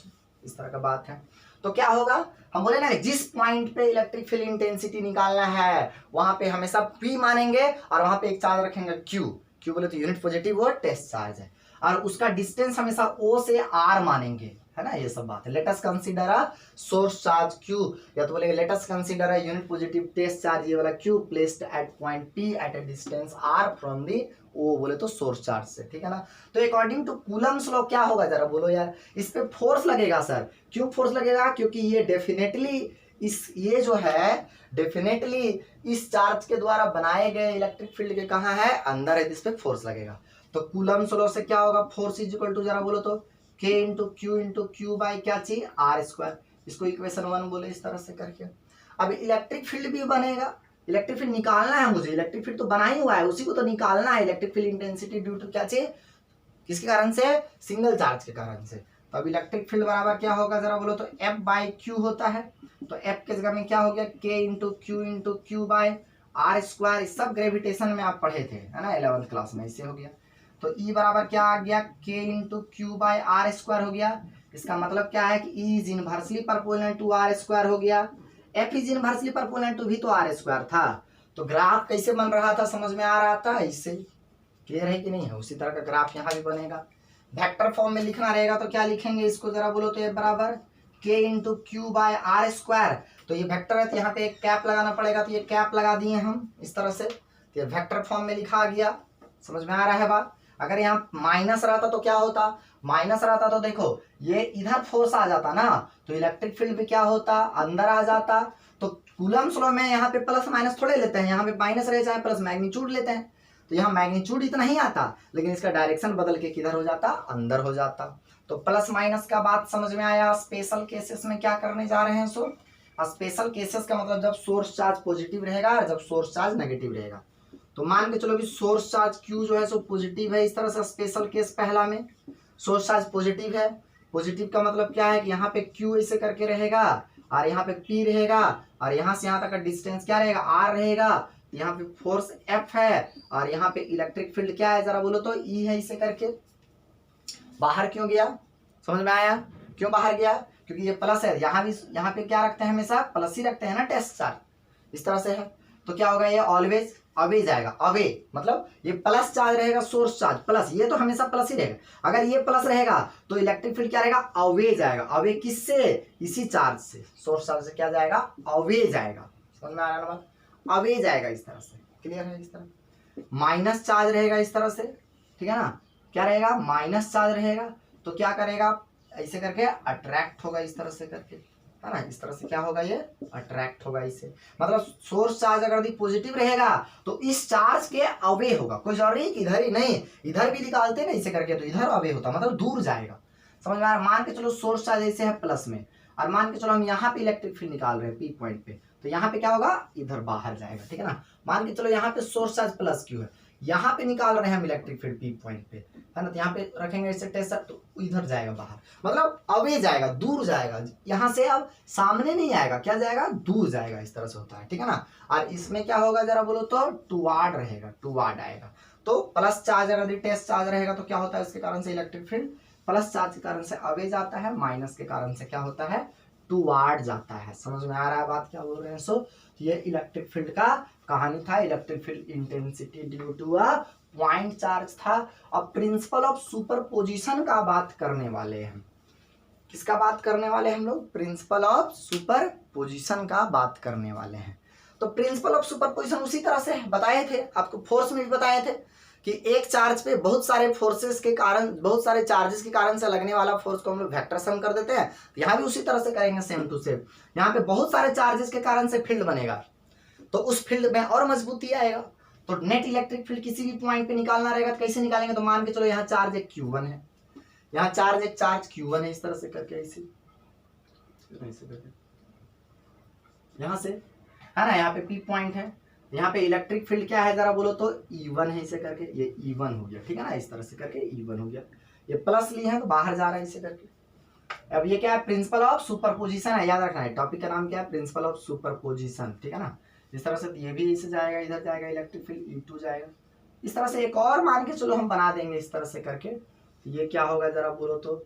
इस तरह का बात है। तो क्या होगा, हम बोले ना जिस पॉइंट पे इलेक्ट्रिक फील्ड इंटेंसिटी निकालना है वहां पे हमेशा P मानेंगे और वहां पे एक चार्ज रखेंगे Q, Q बोले तो यूनिट पॉजिटिव और टेस्ट चार्ज है, और उसका डिस्टेंस हमेशा O से R मानेंगे, है ना, ये सब बात है। Let us consider a source charge Q, या तो बोलेंगे let us consider a unit positive test charge ये वाला Q placed at point P at a distance R from the O बोले तो सोर्स चार्ज से, ठीक है ना। तो अकॉर्डिंग टू कूलम्स लॉ क्या होगा जरा बोलो यार, इस पे फोर्स लगेगा सर, क्यों फोर्स लगेगा, क्योंकि ये डेफिनेटली ये जो है डेफिनेटली इस चार्ज के द्वारा बनाए गए इलेक्ट्रिक फील्ड के कहाँ है, अंदर है, इस पे फोर्स लगेगा। तो कूलम्स लॉ से क्या होगा, फोर्स इज इक्वल टू जरा बोलो तो K इंटू क्यू बाई क्या चाहिए R स्क्वायर, इसको इक्वेशन 1 बोले, इस तरह से करके। अब इलेक्ट्रिक फील्ड भी बनेगा, इलेक्ट्रिक फील्ड निकालना है मुझे, इलेक्ट्रिक फील्ड तो बना ही हुआ है, उसी को तो निकालना है। Electric field intensity due to क्या चाहिए, किसके कारण से, सिंगल चार्ज के कारण से। तो अब इलेक्ट्रिक फील्ड बराबर क्या होगा जरा बोलो तो F बाई क्यू होता है, तो F के जगह में क्या हो गया K into Q by R square, इस सब ग्रेविटेशन में आप पढ़े थे, है ना, 11th क्लास में, इससे हो गया। तो E बराबर क्या आ गया, K into Q by R square हो गया। इसका मतलब क्या है कि E is inversely proportional to R square हो गया, F is inversely proportional to भी तो R स्क्वायर था। तो ग्राफ कैसे बन रहा था, समझ में आ रहा था, इससे क्लियर है कि नहीं है, उसी तरह का ग्राफ यहाँ भी बनेगा। वेक्टर फॉर्म में लिखना रहेगा तो क्या लिखेंगे इसको जरा बोलो तो, ये बराबर K into Q by R square, तो ये वेक्टर है तो यहाँ पे एक कैप लगाना पड़ेगा, तो ये कैप लगा दिए हम इस तरह से, तो ये वेक्टर फॉर्म में लिखा गया। समझ में आ रहा है बात। अगर यहाँ माइनस रहता तो क्या होता, माइनस रहता तो देखो ये इधर फोर्स आ जाता ना, तो इलेक्ट्रिक फील्ड भी क्या होता, अंदर आ जाता। तो कूलम्स लॉ में यहाँ पे प्लस माइनस थोड़े लेते हैं, यहाँ पे माइनस रह जाए प्लस मैग्नीट्यूड लेते हैं, तो यहाँ मैग्नीट्यूड इतना ही आता, लेकिन इसका डायरेक्शन बदल के किधर हो जाता, अंदर हो जाता। तो प्लस माइनस का बात समझ में आया। स्पेशल केसेस में क्या करने जा रहे हैं, सो स्पेशल केसेस का मतलब जब सोर्स चार्ज पॉजिटिव रहेगा और जब सोर्स चार्ज नेगेटिव रहेगा। तो मान के चलो कि सोर्स चार्ज Q जो है सो पॉजिटिव है, इस तरह से स्पेशल केस पहला में सोर्स चार्ज पॉजिटिव है। पॉजिटिव का मतलब क्या है कि यहाँ पे Q ऐसे करके रहेगा और यहाँ पे P रहेगा और यहाँ से यहाँ तक का डिस्टेंस क्या रहेगा, R रहेगा। यहाँ पे फोर्स F है और यहाँ पे इलेक्ट्रिक फील्ड क्या है जरा बोलो तो, E है, इसे करके बाहर क्यों गया, समझ में आया क्यों बाहर गया, क्योंकि ये प्लस है, यहाँ भी यहाँ पे क्या रखते हैं, हमेशा प्लस ही रखते हैं ना टेस्ट चार्ज, इस तरह से है। तो क्या होगा, ये ऑलवेज अवे जाएगा, अवे मतलब ये प्लस चार्ज रहेगा, सोर्स चार्ज प्लस, ये तो हमेशा प्लस ही रहेगा। अगर ये प्लस रहेगा तो इलेक्ट्रिक फील्ड क्या रहेगा, अवे जाएगा। अवे किससे, इसी चार्ज से, सोर्स चार्ज से क्या जाएगा, अवे जाएगा। समझ में आ रहा है ना बात, अवे जाएगा इस तरह से, क्लियर है। इस तरह माइनस चार्ज रहेगा इस तरह से, ठीक है ना, क्या रहेगा, माइनस चार्ज रहेगा, तो क्या करेगा, ऐसे करके अट्रैक्ट होगा इस तरह से करके, है ना, इस तरह से क्या होगा, ये अट्रैक्ट होगा इससे। मतलब सोर्स चार्ज अगर यदि पॉजिटिव रहेगा तो इस चार्ज के अवे होगा, कोई जरूरी इधर ही नहीं, इधर भी निकालते ना इसे करके, तो इधर अवे होता मतलब दूर जाएगा। समझ में आ रहा। मान के चलो सोर्स चार्ज ऐसे है प्लस में, और मान के चलो हम यहाँ पे इलेक्ट्रिक फील्ड निकाल रहे हैं पी पॉइंट पे, तो यहाँ पे क्या होगा, इधर बाहर जाएगा, ठीक है ना। मान के चलो यहाँ पे सोर्स चार्ज प्लस क्यू है, यहाँ पे निकाल रहे हैं हम इलेक्ट्रिक फील्ड पी पॉइंट पे, है ना, तो यहाँ पे रखेंगे ऐसे टेस्ट, तो इधर जाएगा बाहर, मतलब अवे जाएगा, दूर जाएगा, यहाँ से अब सामने नहीं आएगा, क्या जाएगा, दूर जाएगा, इस तरह से होता है, ठीक है ना। और इसमें क्या होगा जरा बोलो तो, टुवार्ड रहेगा, टुवार्ड आएगा। तो प्लस चार्ज अगर टेस्ट चार्ज रहेगा तो क्या होता है, इसके कारण से इलेक्ट्रिक फील्ड प्लस चार्ज के कारण से अवे जाता है, माइनस के कारण से क्या होता है, टुवार्ड जाता है। समझ में आ रहा है बात क्या बोल रहे हैं। सो ये इलेक्ट्रिक फील्ड का कहानी था, electric field intensity due to a point charge था। अब प्रिंसिपल ऑफ सुपरपोजिशन का बात करने वाले हैं, किसका बात करने वाले हैं हम लोग, प्रिंसिपल ऑफ सुपरपोजिशन का बात करने वाले हैं। तो प्रिंसिपल ऑफ सुपरपोजिशन उसी तरह से बताए थे, आपको फोर्स में भी बताए थे कि एक चार्ज पे बहुत सारे फोर्सेस के कारण, बहुत सारे चार्जेस के कारण से लगने वाला फोर्स को हम लोग वेक्टर सम कर देते हैं। यहाँ भी उसी तरह से करेंगे, सेम टू सेम। यहाँ पे बहुत सारे चार्जेस के कारण से फील्ड बनेगा, तो उस फील्ड में और मजबूती आएगा। तो नेट इलेक्ट्रिक फील्ड किसी भी पॉइंट पे निकालना रहेगा तो कैसे निकालेंगे? तो मान के चलो यहाँ चार्ज एक Q1 है, यहाँ चार्ज एक चार्ज Q1 है, इस तरह से करके ऐसे करके यहाँ से है ना, यहाँ पे P पॉइंट है, यहाँ पे इलेक्ट्रिक फील्ड क्या है जरा बोलो तो E1 है, इसे करके ये E1 हो गया, ठीक है ना, इस तरह से करके E1 हो गया। ये प्लस लिए हैं तो बाहर जा रहा है इसे करके। अब ये क्या है? प्रिंसिपल ऑफ सुपरपोजिशन है, याद रखना है। टॉपिक का नाम क्या है? प्रिंसिपल ऑफ सुपरपोजिशन, ठीक है ना। इस तरह से ये भी इसे जाएगा, इधर जाएगा, इलेक्ट्रिक फील्ड E2 जाएगा। इस तरह से एक और मान के चलो हम बना देंगे इस तरह से करके। ये क्या होगा जरा बोलो तो,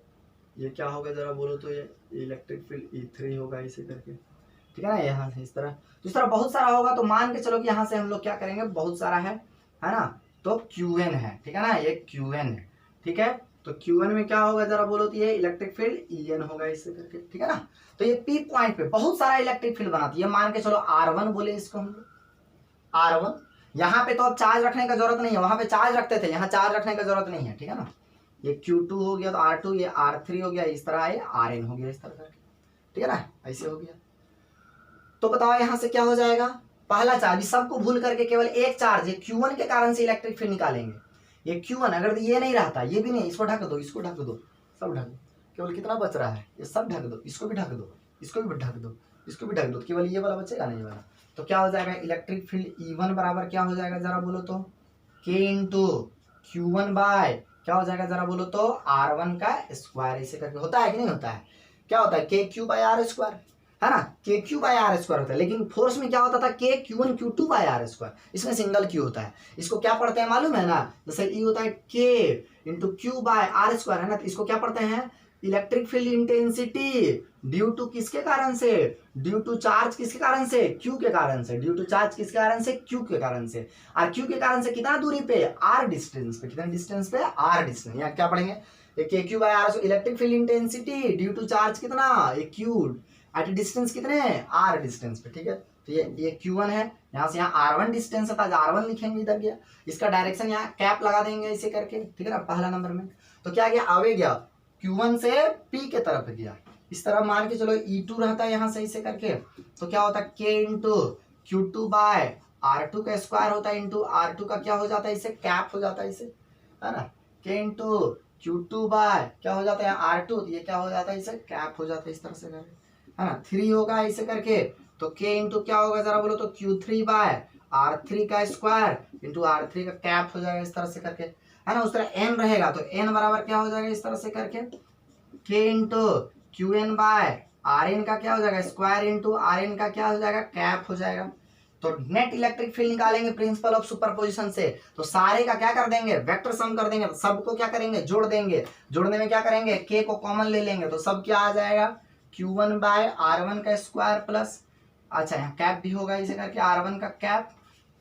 ये क्या होगा जरा बोलो तो, ये इलेक्ट्रिक फील्ड E3 होगा इसे करके, ठीक है ना। यहाँ से इस तरह, तो इस तरह बहुत सारा होगा। तो मान के चलो कि यहाँ से हम लोग क्या करेंगे, बहुत सारा है ना, तो Qn है, ठीक है ना, ये Qn है, ठीक है। तो Qn में क्या होगा जरा बोलो तो, ये इलेक्ट्रिक फील्ड En होगा इससे करके, ठीक है ना। तो ये P पॉइंट पे बहुत सारा इलेक्ट्रिक फील्ड बनाती है। मान के चलो R1 बोले इसको हम लोग, R1। यहाँ पे तो अब चार्ज रखने का जरूरत नहीं है, वहां पे चार्ज रखते थे, यहाँ चार्ज रखने का जरूरत नहीं है, ठीक है ना। ये Q2 हो गया तो R2, ये R3 हो गया, इस तरह ये Rn हो गया इस तरह करके, ठीक है ना, ऐसे हो गया। तो बताओ यहाँ से क्या हो जाएगा? पहला चार्ज, सबको भूल करके केवल एक चार्ज है Q1 के कारण से इलेक्ट्रिक फील्ड निकालेंगे। ये Q1 अगर ये नहीं रहता, ये भी नहीं, इसको ढक दो, इसको ढक दो, सब ढक दो, केवल कितना बच रहा है, ये सब ढक दो, इसको भी ढक दो, इसको भी ढक दो, इसको भी ढक दो, केवल ये वाला बचेगा, नहीं वाला। तो क्या हो जाएगा? इलेक्ट्रिक फील्ड E1 बराबर क्या हो जाएगा जरा बोलो तो, K इंटू Q1 बाय क्या हो जाएगा जरा बोलो तो, R1 का स्क्वायर, ऐसे करके होता है कि नहीं होता है? क्या होता है? KQ बाय R स्क्वायर, है ना, KQ बाय R स्क्वायर होता है। लेकिन फोर्स में क्या होता था? KQ1 Q2 by R square, इसमें सिंगल Q होता है। इसको क्या पढ़ते हैं मालूम है ना? जैसे E होता है K into Q by R square, है ना, तो इसको क्या पढ़ते हैं? Electric field intensity due to किसके कारण से? ड्यू टू चार्ज किसके कारण से? Q के कारण से। ड्यू टू चार्ज किसके कारण से? Q के कारण से। और Q के कारण से कितना दूरी पे? R डिस्टेंस पे। कितना डिस्टेंस पे? R distance. यहाँ क्या पढ़ेंगे? KQ by R, electric field intensity due to charge कितना? Q एट डिस्टेंस कितने? R डिस्टेंस पे, ठीक है। तो ये Q1 है, यहाँ से यहाँ R1 डिस्टेंस था, R1 लिखेंगे, इधर गया, इसका डायरेक्शन यहाँ कैप लगा देंगे ऐसे करके, ठीक है ना, पहला नंबर में। तो क्या गया? आगे गया Q1 से P के तरफ गया, इस तरह मान के चलो E2 रहता है यहाँ से ऐसे करके। तो क्या होता है? K into Q2 bye R2 का स्क्वायर होता है, इंटू R2 का क्या हो जाता है? इसे कैप हो जाता है इसे, है ना। K इंटू Q2 बाय क्या हो जाता है? R2, तो ये क्या हो जाता है? इसे कैप हो जाता है इस तरह से करके, है ना। 3 होगा ऐसे करके। तो K इंटू क्या होगा जरा बोलो तो, Q3 बाय R3 का स्क्वायर इंटू R3 का कैप हो जाएगा इस तरह से करके, है ना। उस तरह n रहेगा तो n बराबर क्या हो जाएगा इस तरह से करके, K into Qn by Rn का क्या हो जाएगा? स्क्वायर इंटू Rn का क्या हो जाएगा? कैप हो जाएगा। तो नेट इलेक्ट्रिक फील्ड निकालेंगे प्रिंसिपल ऑफ सुपरपोजिशन से। तो सारे का क्या कर देंगे? वेक्टर सम कर देंगे। सबको क्या करेंगे? जोड़ देंगे। जोड़ने में क्या करेंगे? K को कॉमन ले लेंगे, तो सब क्या आ जाएगा? Q1 बाय R1 का स्क्वायर प्लस, अच्छा यहाँ कैप भी होगा इसे करके, R1 का कैप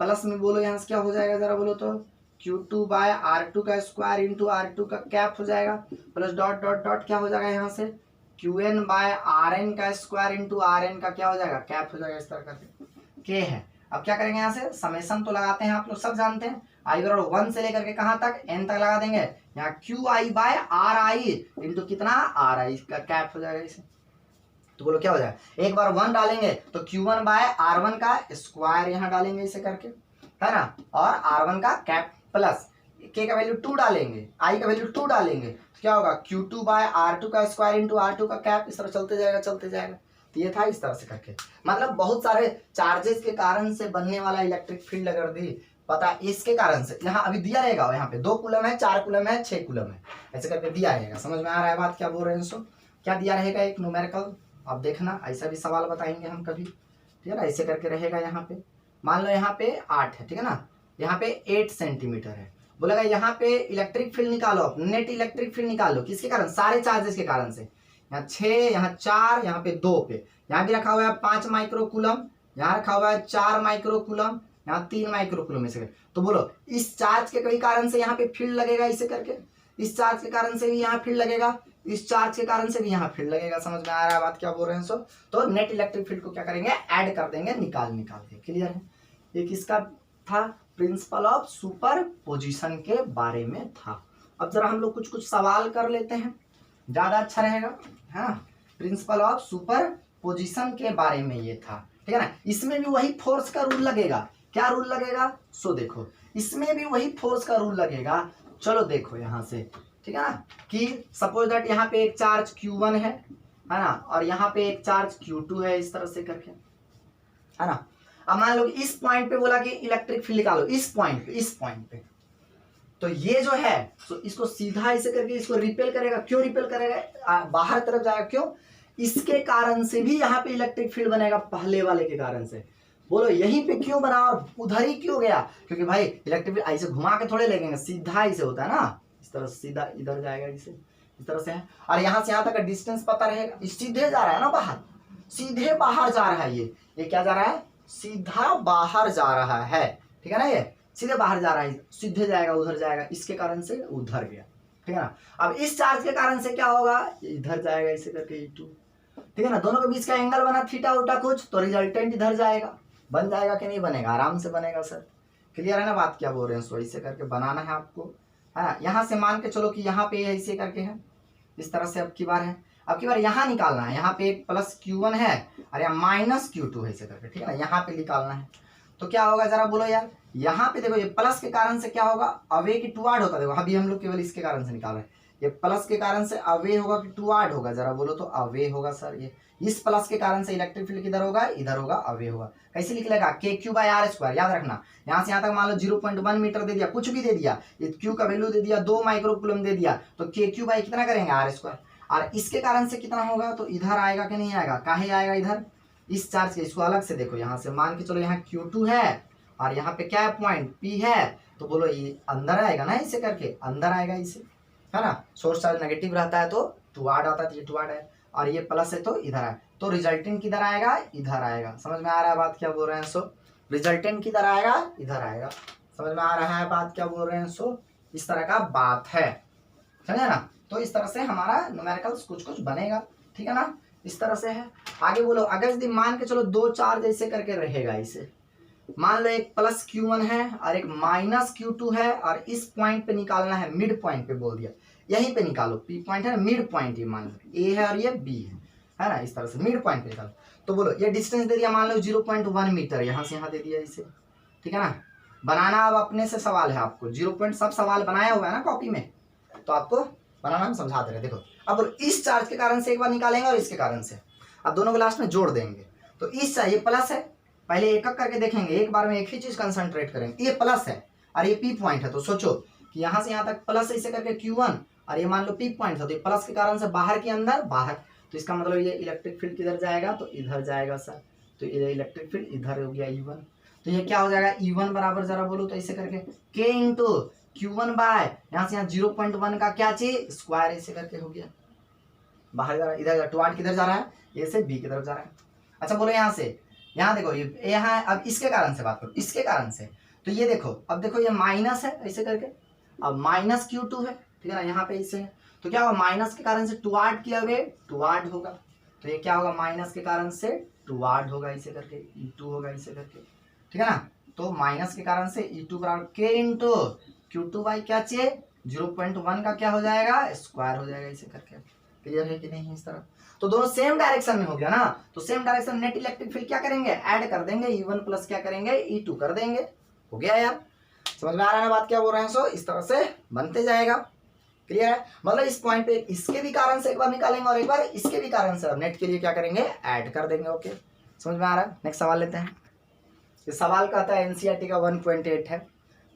प्लस में बोलो यहाँ से क्या हो जाएगा जरा बोलो तो, Q2 बाय R2 का स्क्वायर इंटू R2 का कैप हो जाएगा, प्लस डॉट डॉट डॉट क्या हो जाएगा यहाँ से, Qn बाय Rn का स्क्वायर इंटू Rn का क्या हो जाएगा? कैप हो जाएगा इस तरह करके। K है, अब क्या करेंगे? यहाँ से समेशन तो लगाते हैं, आप लोग सब जानते हैं, i बराबर 1 से लेकर के कहाँ तक? n तक लगा देंगे। यहाँ Qi बाय Ri इंटू कितना? Ri का कैप हो जाएगा इसे। तो बोलो क्या हो जाएगा? एक बार 1 डालेंगे तो Q1 बाय R1 का स्क्वायर यहाँ डालेंगे इसे करके, है ना, और R1 का कैप प्लस K का वैल्यू 2 डालेंगे, I का वैल्यू 2 डालेंगे, तो क्या होगा? Q2 बाय R2 का स्क्वायर इंटू R2 का कैप, इस तरह चलते जाएगा चलते जाएगा। तो ये था इस तरह से करके, मतलब बहुत सारे चार्जेस के कारण से बनने वाला इलेक्ट्रिक फील्ड अगर दी पता, इसके कारण से यहाँ अभी दिया रहेगा, यहाँ पे 2 कूलम है, 4 कूलम है, 6 कूलम है, ऐसे करके दिया रहेगा। समझ में आ रहा है बात क्या बोल रहे हैं? सो क्या दिया रहेगा? एक न्यूमेरिकल, अब देखना ऐसा भी सवाल बताएंगे हम कभी, ठीक है ना, ऐसे करके रहेगा। यहाँ पे मान लो यहाँ पे 8 है, ठीक है ना, यहाँ पे 8 सेंटीमीटर है, बोलेगा यहाँ पे इलेक्ट्रिक फील्ड निकालो, नेट इलेक्ट्रिक फील्ड निकालो, किसके कारण? सारे चार्जेस के कारण से। यहाँ 6, यहाँ 4, यहाँ पे 2 पे, यहाँ भी रखा हुआ है 5 माइक्रोकूलम, यहाँ रखा हुआ है 4 माइक्रोकूलम, यहाँ 3 माइक्रोकूलम में से। तो बोलो इस चार्ज के कई कारण से यहाँ पे फील्ड लगेगा इसे करके, इस चार्ज के कारण से भी यहाँ फील्ड लगेगा, इस चार्ज के कारण से भी यहाँ फील्ड लगेगा। समझ में आ रहा है बात क्या बोल रहे हैं? सो तो नेट इलेक्ट्रिक फील्ड को क्या करेंगे? ऐड कर देंगे, निकाल के। क्लियर है? ये किसका था? प्रिंसिपल ऑफ सुपरपोजिशन के बारे में था। अब जरा हम लोग कुछ कुछ सवाल कर लेते हैं, ज्यादा अच्छा रहेगा, है ना। प्रिंसिपल ऑफ सुपरपोजिशन के बारे में ये था, ठीक है ना। इसमें भी वही फोर्स का रूल लगेगा। क्या रूल लगेगा? सो देखो इसमें भी वही फोर्स का रूल लगेगा। चलो देखो यहाँ से, ठीक है ना, कि सपोज दैट यहाँ पे एक चार्ज Q1 है ना, और यहाँ पे एक चार्ज Q2 है, इस तरह से करके, है ना। अब मान लो इस पॉइंट पे बोला कि इलेक्ट्रिक फील्ड निकालो, इस पॉइंट पे तो ये जो है तो इसको सीधा ऐसे करके इसको रिपेल करेगा। क्यों रिपेल करेगा? बाहर तरफ जाएगा। क्यों? इसके कारण से भी यहाँ पे इलेक्ट्रिक फील्ड बनेगा, पहले वाले के कारण से। बोलो यहीं पे क्यों बना और उधर ही क्यों गया? क्योंकि भाई इलेक्ट्रिक फील्ड ऐसे घुमा के थोड़े लगेंगे, सीधा ऐसे होता है ना, इस तरह सीधा इधर जाएगा, इसे इस तरह से है। और यहाँ से यहाँ तक का डिस्टेंस पता रहेगा, सीधे जा रहा है ना बाहर, सीधे बाहर जा रहा है। ये क्या जा रहा है? सीधा बाहर जा रहा है, ठीक है ना। ये सीधे बाहर जा रहा है, सीधे जाएगा, उधर जाएगा, इसके कारण से उधर गया, ठीक है ना। अब इस चार्ज के कारण से क्या होगा? इधर जाएगा ऐसे करके E2, ठीक है ना। दोनों के बीच का एंगल बना थीटा उल्टा कुछ, तो रिजल्टेंट इधर जाएगा। बन जाएगा कि नहीं बनेगा? आराम से बनेगा सर। क्लियर है ना बात क्या बोल रहे हैं? सो ऐसे करके बनाना है आपको, है ना। यहाँ से मान के चलो कि यहाँ पे ऐसे करके है, इस तरह से अब की बार है। अब की बार यहाँ निकालना है, यहाँ पे एक प्लस Q1 है और यहाँ माइनस Q2 है, ऐसे करके, ठीक है ना। यहाँ पे निकालना है तो क्या होगा जरा बोलो यार। यहाँ पे देखो ये प्लस के कारण से क्या होगा? अवे की टुवार्ड होता है। देखो अभी हम लोग केवल इसके कारण से निकाल रहे हैं, ये प्लस के कारण से अवे होगा कि टुवार्ड होगा? जरा बोलो तो अवे होगा सर। ये इस प्लस के कारण से इलेक्ट्रिक फील्ड किधर होगा? इधर होगा, अवे होगा। कैसे लिख लेगा? KQ/R²। याद रखना, यहाँ से यहाँ तक मान लो 0.1 मीटर दे दिया, कुछ भी दे दिया, ये Q का वैल्यू दे दिया 2 माइक्रोकूलम दे दिया, तो KQ/ कितना करेंगे? R²। और इसके कारण से कितना होगा? तो इधर आएगा कि नहीं आएगा? काहे आएगा इधर? इस चार्ज के, इसको अलग से देखो, यहाँ से मान के चलो यहाँ Q2 है और यहाँ पे क्या है? पॉइंट P है, तो बोलो ये अंदर आएगा ना, इसे करके अंदर आएगा, इसे, है ना। सोर्स चार्ज नेगेटिव रहता है तो टुवार्ड आता है, तो ये टुवार्ड है, और ये प्लस है तो इधर है, तो रिजल्टेंट किधर आएगा? इधर आएगा। समझ में आ रहा है बात क्या बोल रहे हैं? सो रिजल्टेंट किधर आएगा? इधर आएगा। समझ में आ रहा है बात क्या बोल रहे हैं? सो इस तरह का बात है, समझे ना। तो इस तरह से हमारा न्यूमेरिकल्स कुछ कुछ बनेगा, ठीक है ना। इस तरह से है। आगे बोलो, अगर यदि मान के चलो दो चार्ज ऐसे करके रहेगा, इसे मान लो एक प्लस Q1 है और एक माइनस Q2 है, और इस पॉइंट पे निकालना है, मिड पॉइंट पे बोल दिया, यहीं पे निकालो। P पॉइंट है ना, मिड पॉइंट, ये मान लो A है और ये B है ना, इस तरह से मिड पॉइंट पे निकालो। तो बोलो ये डिस्टेंस दे दिया, मान लो 0.1 मीटर, यहाँ से यहाँ दे दिया इसे, ठीक है ना। बनाना अब अपने से सवाल है आपको, 0. सब सवाल बनाया हुआ है ना कॉपी में, तो आपको बनाना हम समझा दे रहे। देखो अब बोलो इस चार्ज के कारण से एक बार निकालेंगे और इसके कारण से, अब दोनों को लास्ट में जोड़ देंगे। तो इस चार्ज, ये प्लस है, पहले एक एक करके देखेंगे, एक बार में एक ही चीज कंसंट्रेट करेंगे। ये प्लस है और ये P पॉइंट है, तो सोचो कि यहाँ से यहाँ तक प्लस ऐसे करके Q1 और ये मान लो P पॉइंट था, तो ये प्लस के कारण से बाहर के अंदर बाहर, तो इसका मतलब ये इलेक्ट्रिक फील्ड किधर जाएगा? तो इधर जाएगा सर। तो ये इलेक्ट्रिक फील्ड इधर हो गया E1, तो ये क्या हो जाएगा? E1 बराबर, जरा बोलो तो ऐसे करके K इंटू Q1 बाय यहाँ से यहाँ 0.1 का क्या चीज? स्क्वायर, ऐसे करके हो गया। बाहर जा रहा है, इधर टुवार्ड किधर जा रहा है? ए से B की तरफ जा रहा है। अच्छा बोलो यहाँ से, यहाँ देखो ये यहाँ, अब इसके कारण से बात करो, इसके कारण से, तो ये देखो, अब देखो ये माइनस है ऐसे करके, अब माइनस Q2 है, ठीक है ना, यहाँ पे इसे है, तो क्या होगा? माइनस के कारण से टुवार्ड किया हुए टुवार्ड होगा, तो ये क्या होगा? माइनस के कारण से टुवार्ड होगा, ऐसे करके E2 होगा, ऐसे करके, ठीक है ना। तो माइनस के कारण से E2 बराबर K इंटू Q2 बाई क्या चाहिए? 0.1 का क्या हो जाएगा? स्क्वायर हो जाएगा, ऐसे करके। क्लियर है कि नहीं? इस तरह तो दोनों सेम डायरेक्शन में हो गया ना, तो same direction net electric field क्या करेंगे? ऐड कर देंगे, E1 प्लस क्या करेंगे? E2 कर देंगे। हो गया यार, समझ में आ रहा है ना बात क्या बोल रहे हैं? सो इस तरह से बनते जाएगा। क्लियर है? मतलब इस पॉइंट पे इसके भी कारण से एक बार निकालेंगे और एक बार इसके भी कारण से, और नेट के लिए क्या करेंगे? ऐड कर देंगे। ओके, समझ में आ रहा है? नेक्स्ट सवाल लेते हैं। ये सवाल कहता है NCERT का 1.8 है,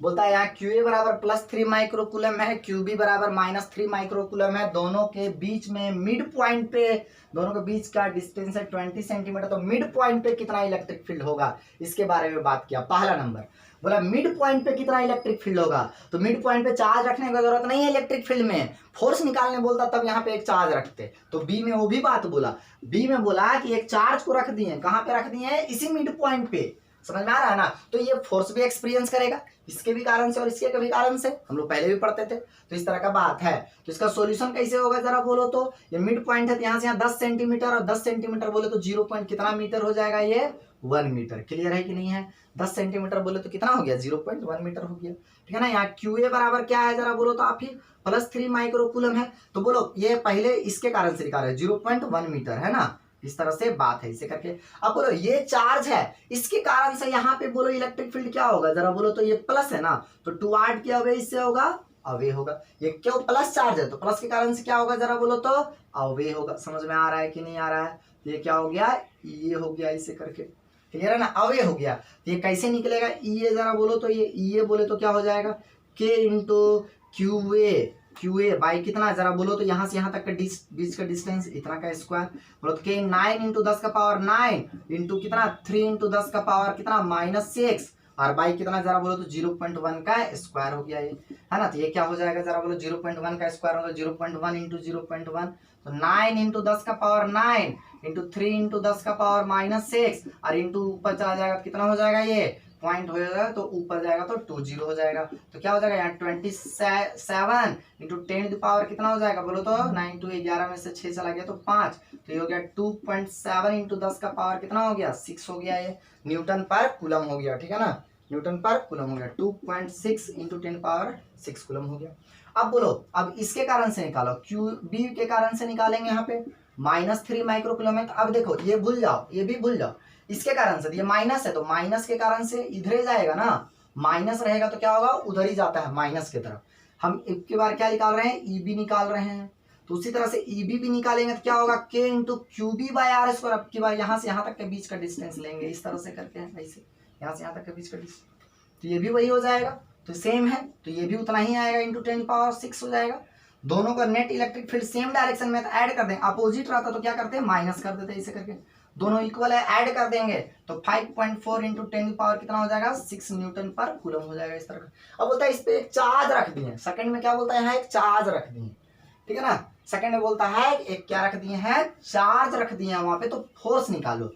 बोलता है यहाँ QA बराबर +3 माइक्रोकूलम है, QB बराबर -3 माइक्रोकूलम है, दोनों के बीच में मिड पॉइंट पे, दोनों के बीच का डिस्टेंस है 20 सेंटीमीटर, तो मिड पॉइंट पे कितना इलेक्ट्रिक फील्ड होगा, इसके बारे में बात किया। पहला नंबर बोला मिड पॉइंट पे कितना इलेक्ट्रिक फील्ड होगा, तो मिड पॉइंट पे चार्ज रखने की जरूरत नहीं है इलेक्ट्रिक फील्ड में, फोर्स निकालने बोलता तब यहाँ पे एक चार्ज रखते, तो बी में वो भी बात बोला, बी में बोला कि एक चार्ज को रख दिए, कहाँ पे रख दिए? इसी मिड पॉइंट पे। समझ में आ रहा है ना? तो ये फोर्स भी एक्सपीरियंस करेगा, इसके भी कारण से और इसके भी कारण से, हम लोग पहले भी पढ़ते थे, तो इस तरह का बात है। तो इसका सॉल्यूशन कैसे होगा जरा बोलो तो, ये मिड पॉइंट है, तो यहाँ से यहाँ 10 सेंटीमीटर और 10 सेंटीमीटर बोले तो 0 पॉइंट कितना मीटर हो जाएगा? ये मीटर। क्लियर है कि नहीं है? 10 सेंटीमीटर बोले तो कितना हो गया? 0.1 मीटर हो गया। ठीक है ना। यहाँ QA बराबर क्या है जरा बोलो तो आप ही, +3 माइक्रोकूलम है। तो बोलो ये पहले इसके कारण से निकाला है 0.1 मीटर, है ना। इस तरह से बात है इसे करके। अब बोलो ये चार्ज है, इसके कारण से यहाँ पे बोलो इलेक्ट्रिक फील्ड क्या होगा जरा बोलो तो? ये प्लस है ना, तो टुवार्ड क्या अवे इससे होगा? अवे होगा। ये क्यों? प्लस चार्ज है तो प्लस के कारण से क्या होगा जरा बोलो तो? अवे होगा। समझ में आ रहा है कि नहीं आ रहा है? ये क्या हो गया? ये हो गया इसे करके। क्लियर है ना? अवे हो गया। ये कैसे निकलेगा? ये जरा बोलो तो ये बोले तो क्या हो जाएगा? K इंटू QA बाई कितना जरा बोलो तो? यहाँ से यहाँ तक का बीच का डिस्टेंस इतना का स्क्वायर। बोलो तो K 9 इंटू 10 का पावर 9 इंटू कितना 3 इंटू 10 का पावर कितना -6 और बाई कितना जरा बोलो तो 0.1 का स्क्वायर हो गया ये, है ना। तो ये क्या हो जाएगा जरा बोलो? 0.1 का स्क्वायर होगा 0.1 इंटू 0.1, तो 9 इंटू 10 का पावर 9 इंटू 3 इंटू 10 का पावर -6 और इंटू ऊपर चला जाएगा तो कितना हो जाएगा? ये पॉइंट हो जाएगा तो ऊपर जाएगा तो 20 हो जाएगा। तो क्या हो जाएगा यहाँ 27 इंटू 10 पावर कितना हो जाएगा बोलो तो? 9 टू 11 में से 6 चला गया तो 5, तो ये हो गया 2.7 इंटू 10 का पावर कितना हो गया? 6 हो गया। ये न्यूटन पर कूलम हो गया। ठीक है ना, न्यूटन पर कूलम हो गया। 2.6 इंटू 10 पावर 6 कूलम हो गया। अब बोलो अब इसके कारण से निकालो, QB के कारण से निकालेंगे। यहाँ पे -3 माइक्रोकूलम है। तो अब देखो ये भूल जाओ, ये भी भूल जाओ। इसके कारण से ये माइनस है तो माइनस के कारण से इधर ही जाएगा ना, माइनस रहेगा तो क्या होगा? उधर ही जाता है माइनस की तरफ। हम एक के बार क्या निकाल रहे हैं? EB निकाल रहे हैं। तो उसी तरह से EB भी निकालेंगे तो क्या होगा? K into QB by R square. अब की बार यहाँ से यहाँ तक के बीच का डिस्टेंस लेंगे इस तरह से करके, ऐसे यहाँ से यहाँ तक के बीच का डिस्टेंस, तो ये भी वही हो जाएगा। तो सेम है तो ये भी उतना ही आएगा इंटू 10 पावर 6 हो जाएगा। दोनों का net electric field same direction में ऐड कर देंगे। अपोजिट रहता तो क्या करते हैं? माइनस कर देते इसे करके। दोनों इक्वल है, ऐड कर देंगे तो 5.4 इंटू 10 पावर कितना हो जाएगा? 6 न्यूटन पर कूलम हो जाएगा इस तरह का। अब बोलता है इस पे एक चार्ज रख दिए, सेकंड में क्या बोलता है? एक चार्ज रख दिए। ठीक है ना, सेकंड में बोलता है एक क्या रख दिए हैं? चार्ज रख दिए हैं वहां पे। तो फोर्स निकालो।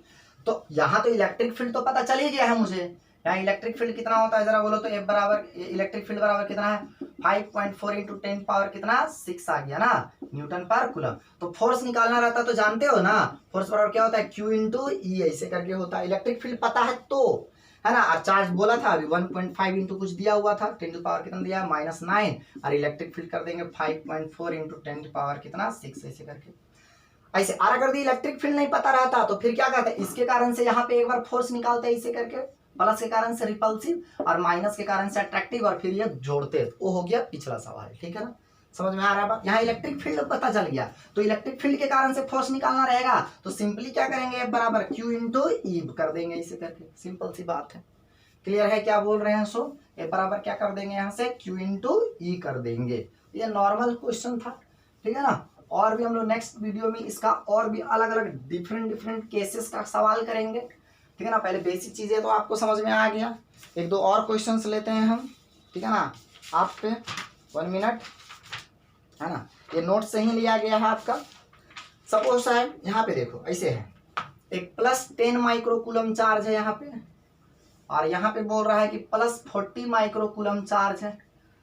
तो यहाँ तो इलेक्ट्रिक फील्ड तो पता चल ही गया है मुझे। यहाँ इलेक्ट्रिक फील्ड कितना होता है जरा बोलो तो? F बराबर इलेक्ट्रिक फील्ड बराबर कितना है? 5.4 इंटू 10 पावर कितना? 6 आ गया ना न्यूटन पर कूलम। तो फोर्स निकालना रहता तो जानते हो ना, फोर्स बराबर क्या होता है? Q इंटू E ऐसे करके होता है। इलेक्ट्रिक फील्ड पता है तो, है ना। और चार्ज बोला था अभी 1.5 इंटू कुछ दिया हुआ था, 10 पावर कितना दिया? -9 और इलेक्ट्रिक फील्ड कर देंगे 5.4 इंटू 10 पावर कितना? 6 ऐसे करके ऐसे। और अगर इलेक्ट्रिक फील्ड नहीं पता रहता तो फिर क्या करते? इसके कारण से यहाँ पे एक बार फोर्स निकालते हैं इसे करके, प्लस के कारण से रिपल्सिव और माइनस के कारण से अट्रैक्टिव, और फिर ये जोड़ते हैं। वो हो गया पिछला सवाल। ठीक है ना, समझ में आ रहा है बात? यहाँ इलेक्ट्रिक फील्ड पता चल गया तो इलेक्ट्रिक फील्ड के कारण से फोर्स निकालना रहेगा तो सिंपली क्या करेंगे? F बराबर Q इंटू E कर देंगे इसे करके। सिंपल सी बात है। क्लियर है क्या बोल रहे हैं? सो F बराबर क्या कर देंगे? यहाँ से Q इंटू E कर देंगे। ये नॉर्मल क्वेश्चन था। ठीक है ना, और भी हम लोग नेक्स्ट वीडियो में इसका और भी अलग अलग डिफरेंट केसेस का सवाल करेंगे। ठीक है ना, पहले बेसिक चीजें तो आपको समझ में आ गया। एक दो और क्वेश्चंस लेते हैं हम। ठीक है ना, आप पे 1 मिनट, है ना। ये नोट से ही लिया गया है आपका। सपोज है यहाँ पे देखो ऐसे है, एक +10 माइक्रोकूलम चार्ज है यहाँ पे, और यहाँ पे बोल रहा है कि +40 माइक्रोकूलम चार्ज है।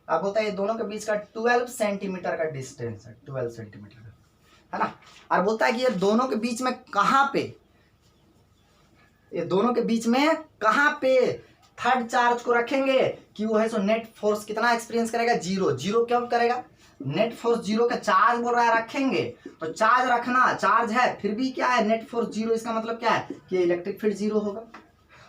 अब बोलता है ये दोनों के बीच का 12 सेंटीमीटर का डिस्टेंस है, 12 सेंटीमीटर का, है ना। और बोलता है कि ये दोनों के बीच में कहाँ पे, ये दोनों के बीच में कहाँ पे थर्ड चार्ज को रखेंगे कि वो है सो नेट फोर्स कितना एक्सपीरियंस करेगा? 0। 0 क्यों करेगा? नेट फोर्स 0 का चार्ज बोल रहा है रखेंगे, तो चार्ज रखना, चार्ज है फिर भी क्या है? Net force 0। इसका मतलब क्या है कि इलेक्ट्रिक फील्ड 0 होगा।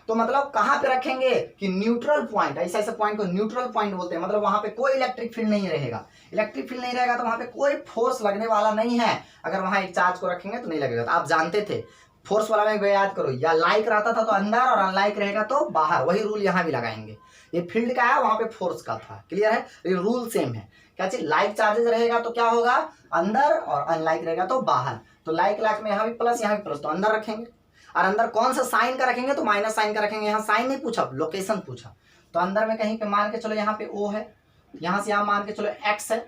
तो मतलब कहाँ पे रखेंगे कि न्यूट्रल पॉइंट, ऐसा ऐसा पॉइंट को न्यूट्रल पॉइंट बोलते हैं। मतलब वहां पे कोई इलेक्ट्रिक फील्ड नहीं रहेगा। इलेक्ट्रिक फील्ड नहीं रहेगा तो वहां पे कोई फोर्स लगने वाला नहीं है। अगर वहां एक चार्ज को रखेंगे तो नहीं लगेगा। तो आप जानते थे फोर्स वाला में याद करो, या लाइक रहता था तो अंदर और अनलाइक रहेगा तो बाहर। वही रूल यहाँ भी लगाएंगे। ये फील्ड का है, वहां पे फोर्स का था। क्लियर है, लेकिन रूल सेम है। क्या चीज? लाइक चार्जेस रहेगा तो क्या होगा? अंदर, और अनलाइक रहेगा तो बाहर। तो लाइक लाइक में यहाँ भी प्लस, यहाँ भी प्लस, तो अंदर रखेंगे। और अंदर कौन सा साइन का रखेंगे? तो माइनस साइन का रखेंगे। यहाँ साइन नहीं पूछा, लोकेशन पूछा। तो अंदर में कहीं पे मान के चलो यहाँ पे O है, यहाँ से यहाँ मान के चलो X है।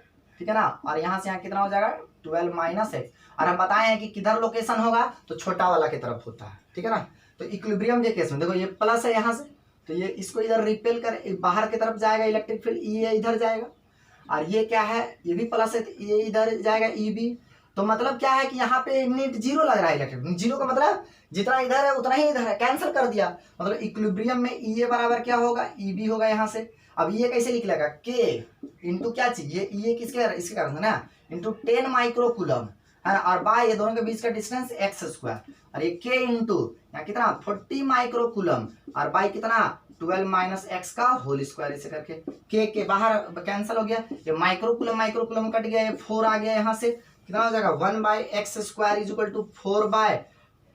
ठीक है ना, और यहाँ से यहाँ कितना हो जाएगा? 12 - x। और हम बताए हैं कि किधर लोकेशन होगा तो छोटा वाला की तरफ होता है। ठीक है ना, तो इक्विलिब्रियम के केस में देखो ये प्लस है यहाँ से, तो ये इसको इधर रिपेल कर बाहर की तरफ जाएगा इलेक्ट्रिक फील्ड, ये इधर जाएगा। और ये क्या है? ये भी प्लस है तो ये इधर जाएगा EB। तो मतलब क्या है कि यहाँ पे नेट जीरो लग रहा है इलेक्ट्रिक, जीरो का मतलब जितना इधर है उतना ही इधर है, कैंसिल कर दिया। मतलब इक्विलिब्रियम में E बराबर क्या होगा, EB होगा यहाँ से। अब ये कैसे निकलेगा, K इंटू क्या चीज, ये किसके इसके कारण है ना, इंटू 10 माइक्रोकूलम है ना, और बाय ये दोनों के बीच का डिस्टेंस x स्क्वायर, और ये K इंटू यहाँ कितना 40 माइक्रोकूलम, और बाय कितना 12 माइनस एक्स का होल स्क्वायर, ऐसे करके के बाहर कैंसिल हो गया, ये माइक्रोकूलम माइक्रोकूलम कट गया, ये 4 आ गया यहाँ से, कितना हो जाएगा 1 by X square is equal to 4 by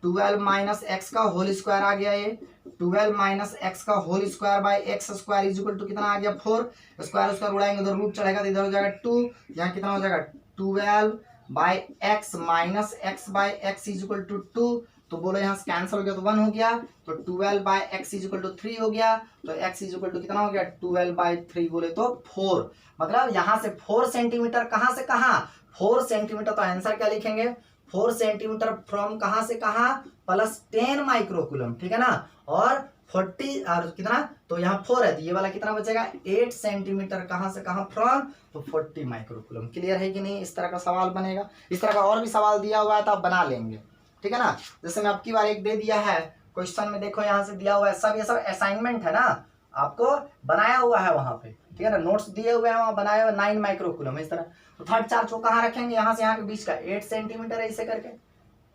12 minus X का होल स्क्वायर आ गया, ये 12 माइनस एक्स का whole square by X square is equal to कितना आ गया 4, स्क्वायर स्क्वायर उड़ाएंगे उधर रूट चढ़ेगा तो इधर हो जाएगा 2, यहाँ कितना हो जाएगा 12 by X minus X by X is equal to 2, तो बोलो यहाँ से कैंसिल हो गया तो 1 हो गया, तो 12 by X is equal to 3 हो गया, तो x इज इक्वल टू कितना हो गया 12 बाय 3 बोले तो 4, मतलब यहाँ से 4 सेंटीमीटर कहाँ से कहाँ 4 सेंटीमीटर, तो आंसर क्या लिखेंगे 4 सेंटीमीटर फ्रॉम कहाँ से कहाँ प्लस 10 माइक्रोकूलम, ठीक है ना, और 40 और कितना, तो यहाँ 4 है तो ये वाला कितना बचेगा 8 सेंटीमीटर कहाँ से कहाँ फ्रॉम, तो 40 माइक्रोकूलम। क्लियर है कि नहीं, इस तरह का सवाल बनेगा, इस तरह का और भी सवाल दिया हुआ है तो आप बना लेंगे, ठीक है ना। जैसे मैं अब की बार एक दे दिया है क्वेश्चन में, देखो यहाँ से दिया हुआ है सब, ये सब असाइनमेंट है ना, आपको बनाया हुआ है वहां पे, ठीक है ना, नोट्स दिए हुए हैं वहां बनाए हुए 9 माइक्रोकूलम इस तरह, तो थर्ड चार्ज को कहाँ रखेंगे, यहाँ से यहाँ के बीच का 8 सेंटीमीटर है, ऐसे करके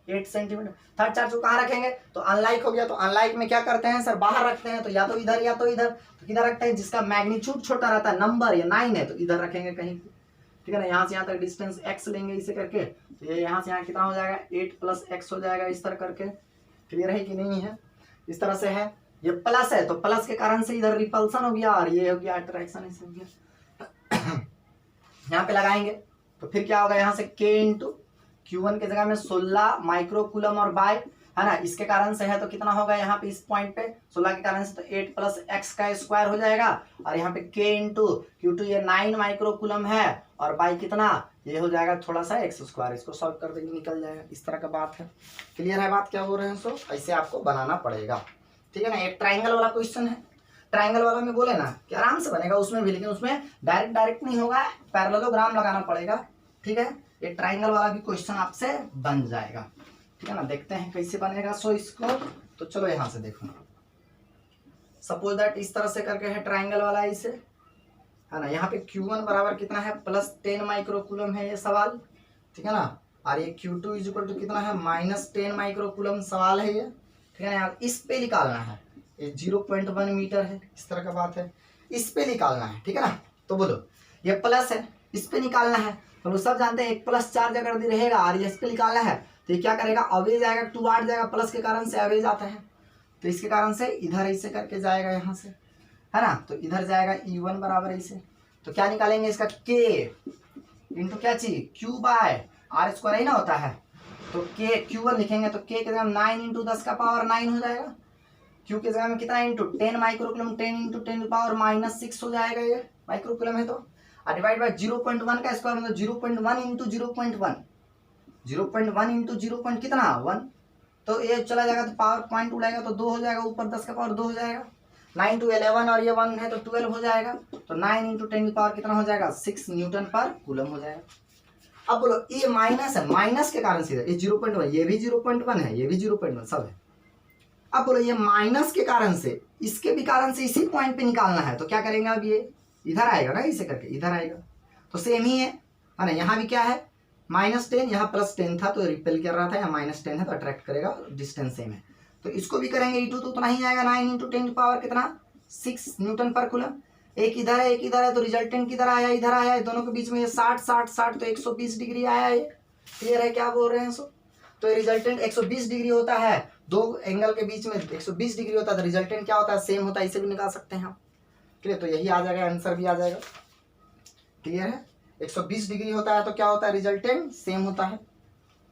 8 सेंटीमीटर, थर्ड चार्ज को कहाँ रखेंगे, तो अनलाइक हो गया, तो अनलाइक में क्या करते हैं सर बाहर रखते हैं, तो या तो इधर या तो इधर, तो किधर रखते हैं जिसका मैग्नीट्यूड छोटा रहता है, नंबर या 9 है तो इधर रखेंगे कहीं, ठीक है ना, यहाँ से यहाँ तक डिस्टेंस x लेंगे इसे करके, तो ये यहाँ से यहाँ कितना हो जाएगा 8 प्लस x हो जाएगा इस तरह करके। क्लियर है कि नहीं है, इस तरह से है, ये प्लस है तो प्लस के कारण से इधर रिपल्सन हो गया और ये हो गया अट्रैक्शन, ऐसे हो गया यहाँ पे लगाएंगे तो फिर क्या होगा, यहाँ से k इंटू Q1 के जगह में 16 माइक्रोकूलम और बाय है ना, इसके कारण से है तो कितना होगा यहाँ पे इस पॉइंट पे 16 के कारण से तो 8 प्लस एक्स का स्क्वायर हो जाएगा, और यहाँ पे k इंटू Q2 ये 9 माइक्रोकूलम है, और बाई कितना ये हो जाएगा थोड़ा सा एक्स स्क्वायर, इसको सॉल्व कर देंगे निकल जाएगा, इस तरह का बात है। क्लियर है बात क्या हो रहे हैं, सो ऐसे आपको बनाना पड़ेगा, ठीक है ना। एक ट्राइंगल वाला क्वेश्चन है, ट्राइंगल वाला में बोले ना कि आराम से बनेगा उसमें भी, लेकिन उसमें डायरेक्ट नहीं होगा, पैरेललोग्राम लगाना पड़ेगा, ठीक है। ये ट्राइंगल वाला भी क्वेश्चन आपसे बन जाएगा, ठीक है ना, देखते हैं कैसे बनेगा। सो इसको तो चलो यहाँ से देखो, सपोज दैट इस तरह से करके है ट्राइंगल वाला इसे, है ना, यहाँ पे Q1 बराबर कितना है प्लस 10 माइक्रोकूलम है ये सवाल, ठीक है ना, और ये Q2 इज इक्वल टू कितना है माइनस 10 माइक्रोकूलम सवाल है ये, ठीक है ना यार, इस पे निकालना है, ये 0.1 मीटर है, इस तरह का बात है, इस पे निकालना है, ठीक है ना। तो बोलो ये प्लस है, इस पे निकालना है, तो लोग सब जानते हैं एक प्लस चार्ज अगर रहेगा और ये इस पे निकालना है तो ये क्या करेगा अवेज आएगा, 2 आठ जाएगा, प्लस के कारण से अवेज आता है, तो इसके कारण से इधर ऐसे करके जाएगा यहाँ से, है ना, तो इधर जाएगा E1 बराबर ऐसे, तो क्या निकालेंगे इसका K इंटू क्या चीज Q बाय R स्क्वायर ही ना होता है, तो Q1 लिखेंगे तो K के जगह 9 इंटू 10 का पावर 9 हो जाएगा, Q के जगह में कितना into 10 microcoulomb, 10 into 10 power minus 6 हो जाएगा, ये माइक्रोकूलम है तो डिवाइड बाय 0.1 का स्क्वायर मतलब 0.1 इंटू 0.1, 0.1 इंटू 0. कितना 1, तो ये चला जाएगा तो पावर पॉइंट उड़ाएगा तो 2 हो जाएगा, ऊपर 10 का पावर 2 हो जाएगा, 9 टू 11 और ये 1 है तो 12 हो जाएगा, तो 9 इंटू 10 की पावर कितना हो जाएगा 6 न्यूटन पर कूलम हो जाएगा। अब बोलो ये माइनस है, माइनस के कारण से ये 0.1, ये भी 0.1 है, ये भी 0.1 सब है। अब बोलो ये माइनस के कारण से, इसके भी कारण से इसी पॉइंट पे निकालना है, तो क्या करेंगे अब ये इधर आएगा ना, इसे करके इधर आएगा, तो सेम ही है ना, यहाँ भी क्या है -10, यहाँ +10 था तो रिपेल कर रहा था, यहाँ -10 है तो अट्रैक्ट करेगा, डिस्टेंस सेम है, तो इसको भी करेंगे E2 तो उतना ही आएगा, 9 इंटू 10 की पावर कितना 6 न्यूटन पर कूलम, एक इधर है एक इधर है, तो रिजल्टेंट किधर आया इधर आया, दोनों के बीच में ये 60 तो 120 डिग्री आया ये। क्लियर है क्या बोल रहे हैं सो, तो रिजल्टेंट 120 डिग्री होता है, दो एंगल के बीच में 120 डिग्री होता है, तो रिजल्टेंट क्या होता है सेम होता है, इसे भी निकाल सकते हैं हम। क्लियर, तो यही आ जाएगा, आंसर भी आ जाएगा। क्लियर है, 120 डिग्री होता है तो क्या होता है रिजल्टेंट सेम होता है।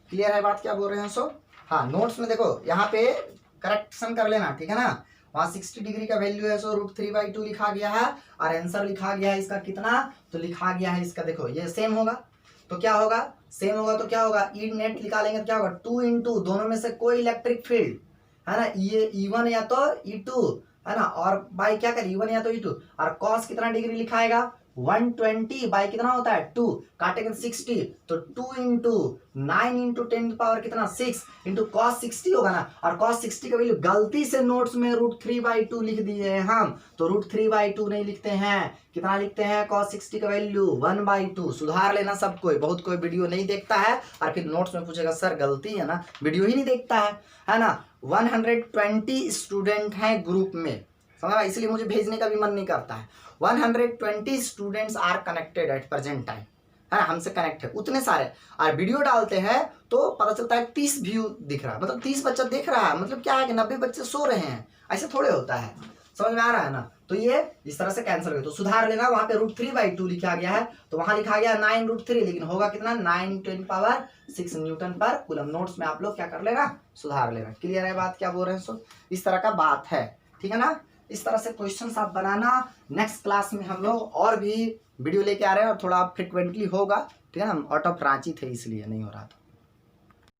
क्लियर है बात क्या बोल रहे हैं सो। हाँ, नोट्स में देखो यहाँ पे करेक्शन कर लेना, ठीक है ना, वहाँ 60 डिग्री का वैल्यू है, सो √3/2 लिखा गया है, और आंसर लिखा गया है इसका कितना, तो लिखा गया है इसका, देखो ये सेम होगा तो क्या होगा, सेम होगा तो क्या होगा, ई नेट निकालेंगे तो क्या होगा 2 इंटू दोनों में से कोई इलेक्ट्रिक फील्ड है ना, ये E1 या तो E2 है ना, और बाई क्या करें E1 या तो E2, और कॉस कितना डिग्री लिखाएगा 120 बाई कितना होता है 2, काटेंगे 60 तो 2 इंटू 9 इंटू 10 पावर कितना 6 इंटू कॉस 60 होगा ना। और कॉस 60 का वैल्यू गलती से नोट्स में √3/2 लिख दिए हैं हम, तो √3/2 नहीं लिखते हैं, कितना लिखते हैं कॉस 60 का वैल्यू 1/2। सुधार लेना सब कोई, बहुत कोई वीडियो नहीं देखता है और फिर नोट्स में पूछेगा सर गलती है ना, वीडियो ही नहीं देखता है ना। 120 स्टूडेंट हैं ग्रुप में, समझा, इसलिए मुझे भेजने का भी मन नहीं करता है। 120 students are connected at present time, है ना, हमसे कनेक्ट है उतने सारे, और वीडियो डालते हैं तो पता चलता है 30 व्यू दिख रहा है, मतलब 30 बच्चा देख रहा है, मतलब क्या है कि 90 बच्चे सो रहे हैं, ऐसे थोड़े होता है, समझ में आ रहा है ना। तो ये इस तरह से कैंसिल हो गया। तो सुधार लेना, वहां पे √3/2 लिखा गया है, तो वहां लिखा गया 9√3, लेकिन होगा कितना 9 × 10⁶ न्यूटन पर कूलम। नोट्स में आप लोग क्या कर लेना, सुधार लेना। क्लियर है बात, क्या बोल रहे हैं। सो इस तरह का बात है, ठीक है ना। इस तरह से क्वेश्चंस आप बनाना। नेक्स्ट क्लास में हम लोग और भी वीडियो लेके आ रहे हैं, और थोड़ा फ्रिक्वेंटली होगा, ठीक है ना। हम आउट ऑफ रांची थे इसलिए नहीं हो रहा था।